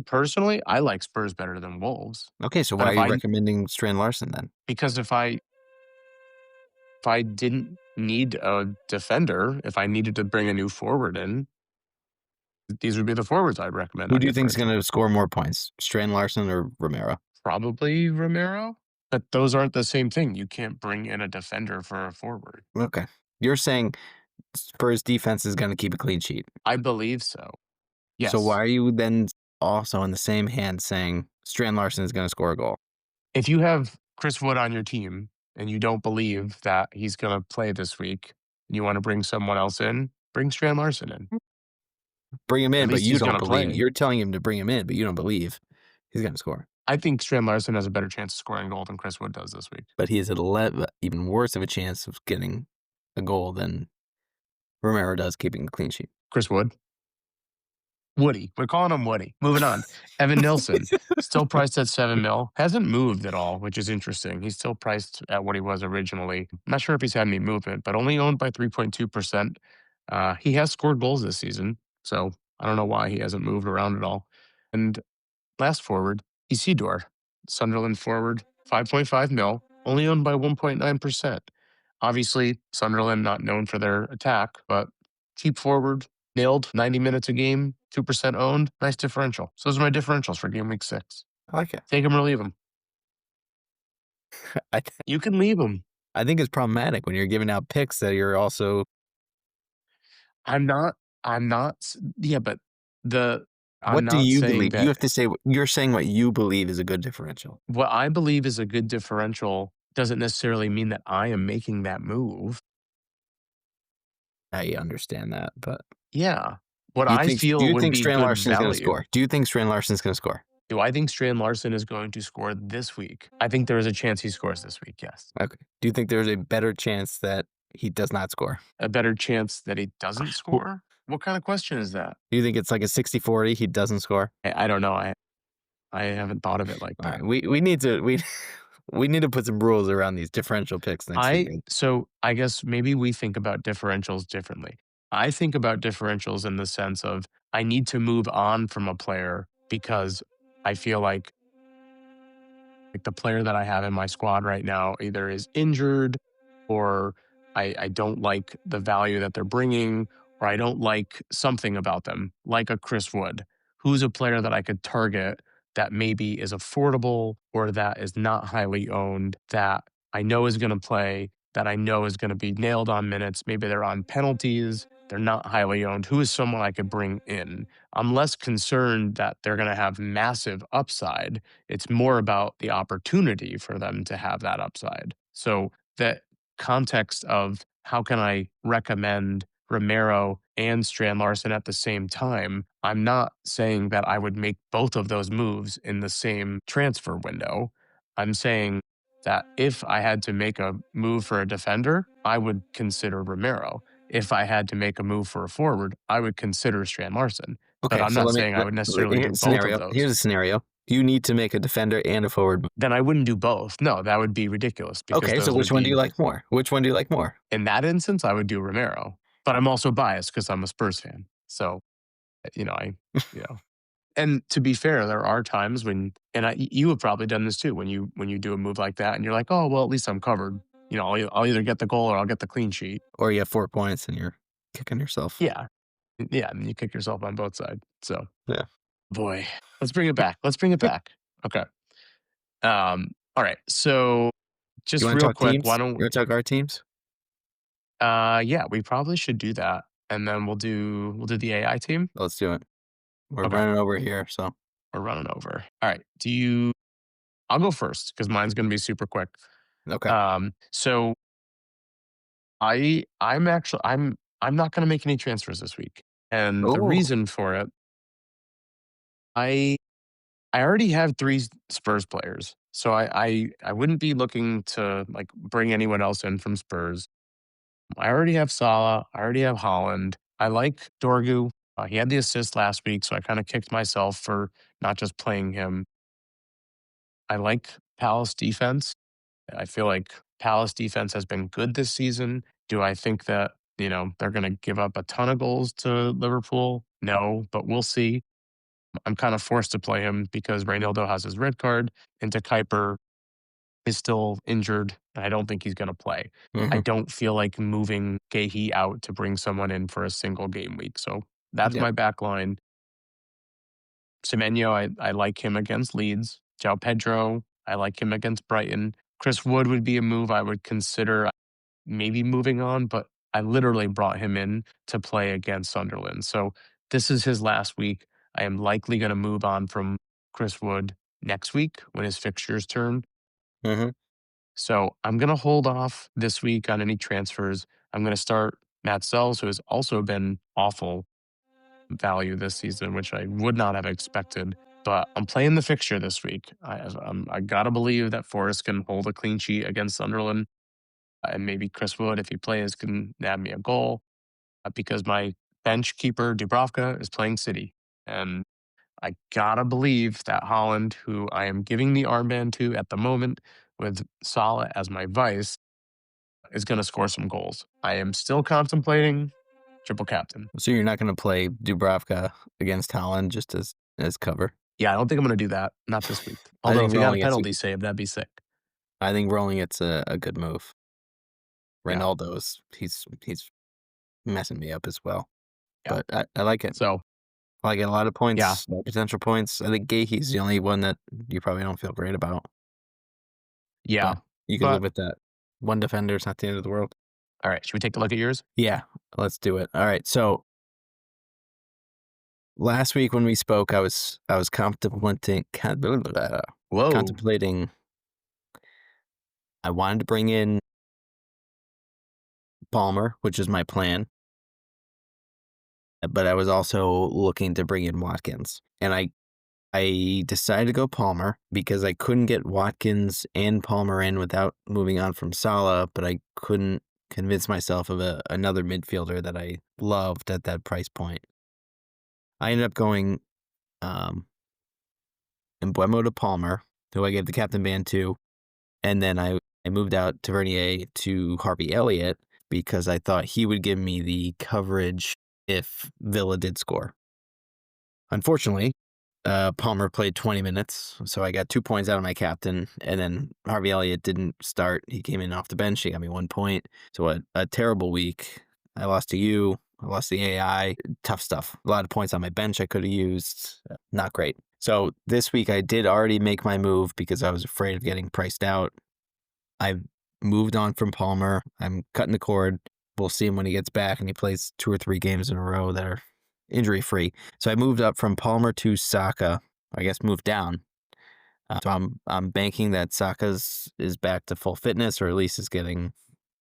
like Spurs better than Wolves. Okay, so But why are if you I recommending Strand Larson then? because if I didn't need a defender, if I needed to bring a new forward in, these would be the forwards I'd recommend Who on do you think is going differential. to score more points, Strand Larson or Romero? Probably Romero, but those aren't the same thing. You can't bring in a defender for a forward. Okay. You're saying Spurs defense is going to keep a clean sheet. I believe so. So why Yes. are you then also in the same hand saying Strand Larson is going to score a goal? If you have Chris Wood on your team and you don't believe that he's going to play this week and you want to bring someone else in, bring Strand Larson in. Bring him At in, but least you he's going don't to believe. play. You're telling him to bring him in, but you don't believe he's going to score. I think Strand Larson has a better chance of scoring a goal than Chris Wood does this week. But he has even worse of a chance of getting a goal than Romero does keeping a clean sheet. Chris Wood. Woody. We're calling him Woody. Moving on. Evan Nilsson, still priced at 7 mil. Hasn't moved at all, which is interesting. He's still priced at what he was originally. I'm not sure if he's had any movement, but only owned by 3.2%. He has scored goals this season, so I don't know why he hasn't moved around at all. And last forward, Isidore, Sunderland forward, 5.5 mil, only owned by 1.9%. Obviously, Sunderland not known for their attack, but cheap forward, nailed 90 minutes a game, 2% owned, nice differential. So those are my differentials for game week 6. I like it. Take them or leave them. I, You can leave them. I think it's problematic when you're giving out picks that you're also. Yeah, but I'm What do not you saying believe? You that have to say you're saying what you believe is a good differential. what I believe is a good differential doesn't necessarily mean that I am making that move. I understand that, but Yeah. What do you I think? Do feel you would think be Strand good Larson's going to value. score? Do you think Strand Larson's going to score? Do I think Strand Larson is going to score this week? I think there is a chance he scores this week, yes. Okay. Do you think there's a better chance that he does not score? A better chance that he doesn't Who- score? What kind of question is that? Do you think it's like a 60-40, he doesn't score? I don't know. I haven't thought of it like All that. right. We need to we need to put some rules around these differential picks next season. So I guess maybe we think about differentials differently. I think about differentials in the sense of I need to move on from a player because I feel like the player that I have in my squad right now either is injured or I don't like the value that they're bringing or I don't like something about them, like a Chris Wood, who's a player that I could target that maybe is affordable or that is not highly owned, that I know is going to play, that I know is going to be nailed on minutes. Maybe they're on penalties. They're not highly owned. Who is someone I could bring in? I'm less concerned that they're going to have massive upside. It's more about the opportunity for them to have that upside. So that context of how can I recommend Romero and Strand Larson at the same time, I'm not saying that I would make both of those moves in the same transfer window. I'm saying that if I had to make a move for a defender, I would consider Romero. If I had to make a move for a forward, I would consider Strand Larson. But Okay, I'm so not saying I would necessarily do both of here's those. a scenario. You need to make a defender and a forward. Then I wouldn't do both. No, that would be ridiculous because Okay, so those would which one do you be, like more? Which one do you like more? in that instance, I would do Romero. But I'm also biased because I'm a Spurs fan. So, you know, I, you know, and to be fair, there are times when, and you have probably done this too, when you do a move like that and you're like, oh, well, at least I'm covered. You know, I'll either get the goal or I'll get the clean sheet. Or you have 4 points and you're kicking yourself. Yeah. Yeah. And you kick yourself on both sides. So, Yeah. boy, let's bring it back. Let's bring it back. Okay. All right. So You just want to real talk quick, why teams? don't, You want to talk our teams? yeah, we probably should do that. And then we'll do the AI team. Let's do it. We're Okay. running over here, so We're running over. All right. I'll go first because mine's going to be super quick. okay. So I'm not going to make any transfers this week. And the Oh, reason for it, I I already have three Spurs players. So I wouldn't be looking to like bring anyone else in from Spurs. I already have Salah. I already have Holland. I like Dorgu. He had the assist last week, so I kind of kicked myself for not just playing him. I like Palace defense. I feel like Palace defense has been good this season. Do I think that, they're going to give up a ton of goals to Liverpool? No, but we'll see. I'm kind of forced to play him because Reynaldo has his red card and De Kuiper is still injured. And I don't think he's going to play. I hmm, don't feel like moving Gahey out to bring someone in for a single game week. So that's yeah. my back line. Semenyo, I like him against Leeds. João Pedro, I like him against Brighton. Chris Wood would be a move I would consider maybe moving on, but I literally brought him in to play against Sunderland. So this is his last week. I am likely going to move on from Chris Wood next week when his fixtures turn. hmm So I'm going to hold off this week on any transfers. I'm going to start Matt Sells, who has also been awful value this season, which I would not have expected. But I'm playing the fixture this week. I got to believe that Forrest can hold a clean sheet against Sunderland. And maybe Chris Wood, if he plays, can nab me a goal because my bench keeper, Dubravka, is playing City. And I gotta believe that Holland, who I am giving the armband to at the moment with Salah as my vice, is going to score some goals. I am still contemplating triple captain. So you're not going to play Dubravka against Holland just as cover? Yeah, I don't think I'm going to do that. Not this week. I Although think if he got a rolling it's penalty save, that'd be sick. a good move. Yeah, Ronaldo's he's messing me up as well, yeah. but I like it. So I like it. A lot of yeah, points, potential points. I think Gahey's the only one that you probably don't feel great about, yeah. but you can live But with that. One defender is not the end of the world. all right, should we take a look at yours? Yeah, let's do it. All right. So last week when we spoke, I was Whoa. contemplating. I wanted to bring in Palmer, which is my plan, but I was also looking to bring in Watkins, and I decided to go Palmer because I couldn't get Watkins and Palmer in without moving on from Salah, but I couldn't convince myself of another midfielder that I loved at that price point. I ended up going Embuemo to Palmer, who I gave the captain band to, and then I moved out Tavernier to Harvey Elliott because I thought he would give me the coverage if Villa did score. Unfortunately, Palmer played 20 minutes, so I got 2 points out of my captain, and then Harvey Elliott didn't start. He came in off the bench. He got me 1 point. So a terrible week. I lost to you. I lost the AI. Tough stuff. A lot of points on my bench I could have used. Not great. So this week I did already make my move because I was afraid of getting priced out. I've moved on from Palmer. I'm cutting the cord. We'll see him when he gets back and he plays 2 or 3 games in a row that are injury free. So I moved up from Palmer to Saka. I guess moved down. So I'm banking that Saka's is back to full fitness, or at least is getting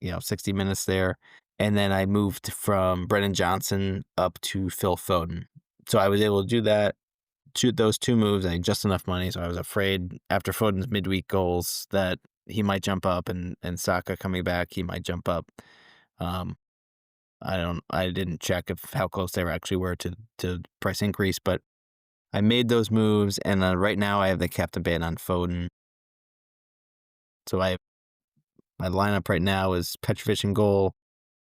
60 minutes there. And then I moved from Brennan Johnson up to Phil Foden. So I was able to do that. Those 2 moves. I had just enough money, so I was afraid after Foden's midweek goals that he might jump up, and Saka coming back, he might jump up. Um, I didn't check if how close they actually were to price increase, but I made those moves, and right now I have the captain ban on Foden. So my lineup right now is Petrovic in goal,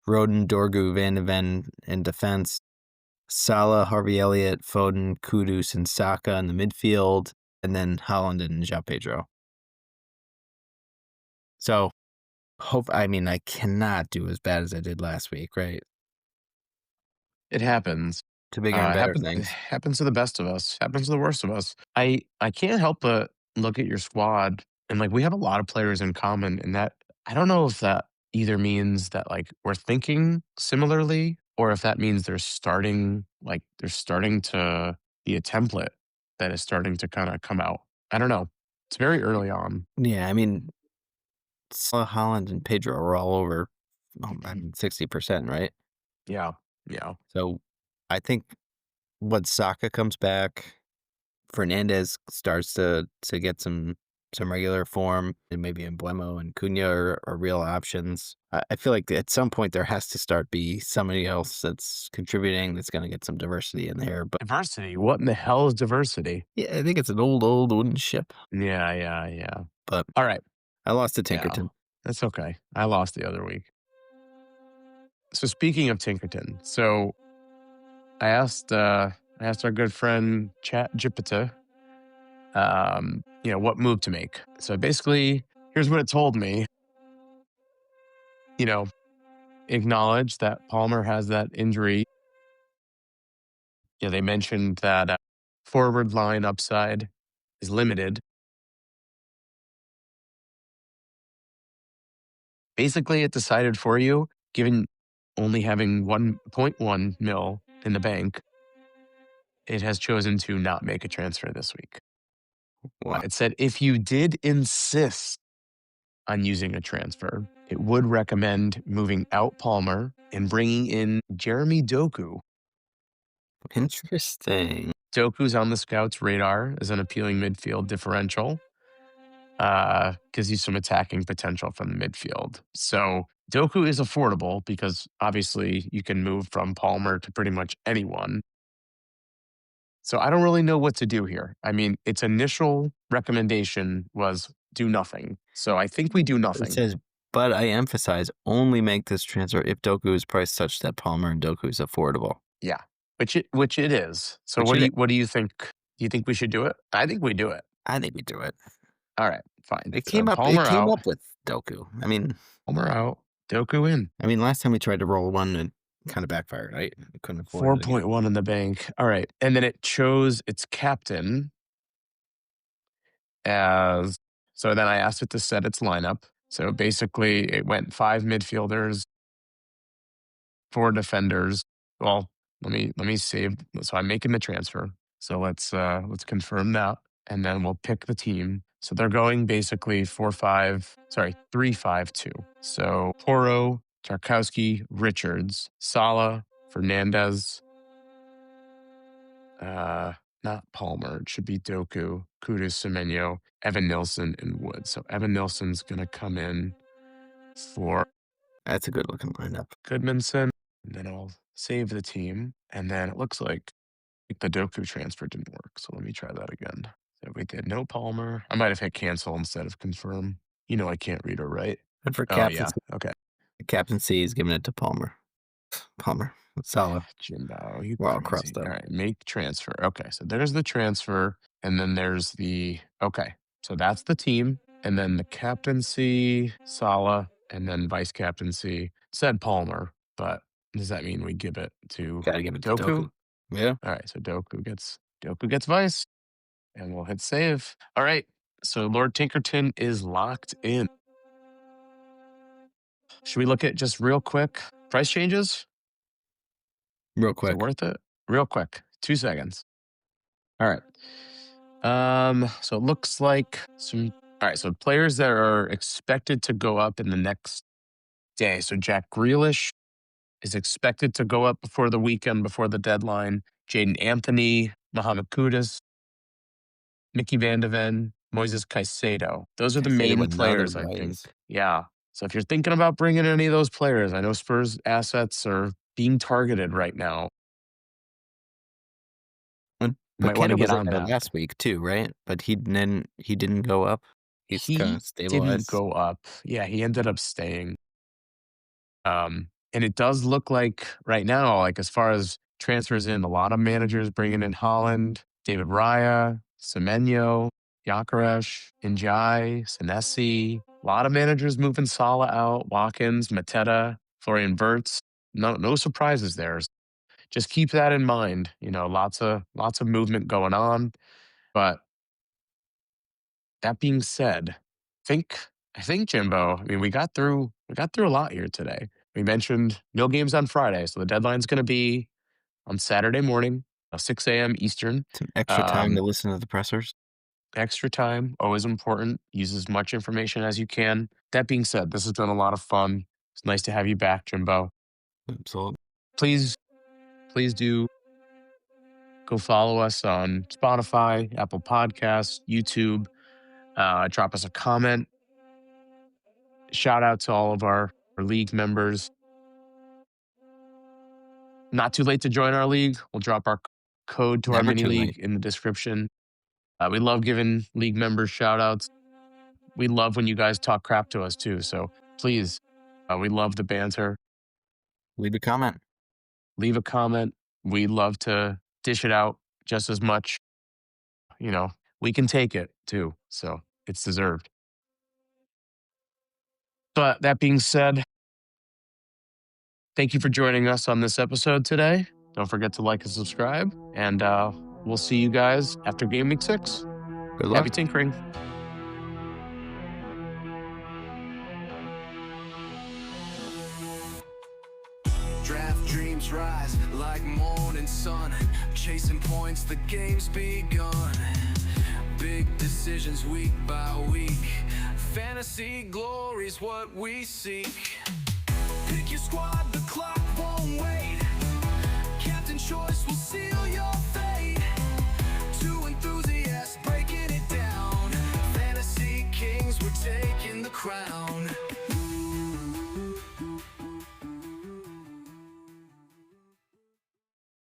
Roden, Dorgu, Van de Ven in defense, Salah, Harvey Elliott, Foden, Kudus, and Saka in the midfield, and then Holland and João Pedro. So I mean, I cannot do as bad as I did last week, right? It happens. To bigger and better It things. happens to the best of us. Happens to the worst of us. I can't help but look at your squad and like we have a lot of players in common, and that I don't know if that either means that like we're thinking similarly or if that means they're starting to be a template that is starting to kind of come out. I don't know. It's very early on. Yeah, I mean, Salah, Holland, and Pedro are all over, I mean, 60%, right? Yeah. Yeah. So I think once Saka comes back, Fernandez starts to get some regular form, and maybe Embuemo and Cunha are real options. I feel like at some point there has to start be somebody else that's contributing that's going to get some diversity in there. But Diversity. What in the hell is diversity? yeah, I think it's an old wooden ship. Yeah, yeah, yeah. But All right. I lost to Yeah. Tinkerton. That's okay. I lost the other week. So speaking of Tinkerton, so I asked our good friend Chat Jupiter, what move to make. So basically, here's what it told me. You know, acknowledge that Palmer has that injury. They mentioned that forward line upside is limited. Basically, it decided for you, given only having 1.1 mil in the bank, it has chosen to not make a transfer this week. Wow. It said if you did insist on using a transfer, it would recommend moving out Palmer and bringing in Jeremy Doku. Interesting. Doku's on the scouts' radar as an appealing midfield differential. Gives you some attacking potential from the midfield. So Doku is affordable because obviously you can move from Palmer to pretty much anyone. So I don't really know what to do here. I mean, its initial recommendation was do nothing. So I think we do It nothing. says, but I emphasize only make this transfer if Doku is priced such that Palmer and Doku is affordable. Yeah, which it is. So Which it is. what do you think? Do you think we should do it? I think we do it. I think we do it. All right, fine. It So came up. It Palmer came out, up with Doku. Palmer out, Doku in. Last time we tried to roll one, it kind of backfired. Right? We couldn't afford it again. 4.1 in the bank. All right. And then it chose its captain as so then I asked it to set its lineup. So basically it went 5 midfielders, 4 defenders. Well, let me save so I'm making the transfer. So let's confirm that and then we'll pick the team. So they're going basically 3-5-2. So Poro, Tarkowski, Richards, Sala, Fernandez, not Palmer. It should be Doku, Kudus, Semenyo, Evan Nilsson, and Wood. So Evan Nilsson's going to come in for That's a good looking lineup. Goodmanson. And then I'll save the team. And then it looks like the Doku transfer didn't work. So let me try that again. So we did no Palmer. I might have hit cancel instead of confirm. I can't read or write. And for Oh, yeah. captaincy, Okay. the captaincy is giving it to Palmer. Palmer. Salah. Jimbo, you We're all crazy. crossed up. All right, make transfer. Okay, so there's the transfer, and then there's okay, so that's the team, and then the captaincy, Sala, and then vice captaincy said Palmer, but does that mean we give it to Gotta give it to Doku? Doku. Yeah. All right, so Doku gets vice, and we'll hit save. All right, so Lord Tinkerton is locked in. Should we look at just real quick price changes? Real Is quick. it worth it? Real quick, 2 seconds. All right. So it looks like all right, so players that are expected to go up in the next day. So Jack Grealish is expected to go up before the weekend, before the deadline. Jaden Anthony, Mohamed Kudus, Mickey Van de Ven, Moises Caicedo. Those are the Caicedo, main another players, I think. Moise. Yeah. So if you're thinking about bringing any of those players, I know Spurs assets are being targeted right now. And You might want to Paqueta get was in on there that. last week too, right? But he didn't go up. He's kinda He didn't stabilized. go up. Yeah, he ended up staying. And it does look like right now, like as far as transfers in, a lot of managers bringing in Holland, David Raya, Semenyo, Gyökeres, Njai, Senesi. A lot of managers moving Salah out, Watkins, Mateta, Florian Wirtz. No surprises there. Just keep that in mind. You know, lots of movement going on. But that being said, think I think Jimbo. I mean, we got through a lot here today. We mentioned no games on Friday, so the deadline's going to be on Saturday morning, 6 a.m. Eastern. Some extra time to Um, listen to the pressers. Extra time, always important. Use as much information as you can. That being said, this has been a lot of fun. It's nice to have you back, Jimbo. So Please, please do go follow us on Spotify, Apple Podcasts, YouTube. Drop us a comment. Shout out to all of our league members. Not too late to join our league. We'll drop our code to our never mini too late. league in the description. We love giving league members shout outs. We love when you guys talk crap to us too. So please, we love the banter. Leave a comment. Leave a comment. We love to dish it out just as much. You know, we can take it too. So it's deserved. But that being said, thank you for joining us on this episode today. Don't forget to like and subscribe. And we'll see you guys after Game Week 6. Good luck. Happy tinkering. Draft dreams rise like morning sun, chasing points, the game's begun. Big decisions week by week, fantasy glory's what we seek. Pick your squad, the clock won't wait. Captain choice will seal your fate. Two enthusiasts breaking it down. Fantasy kings, we're taking the crown.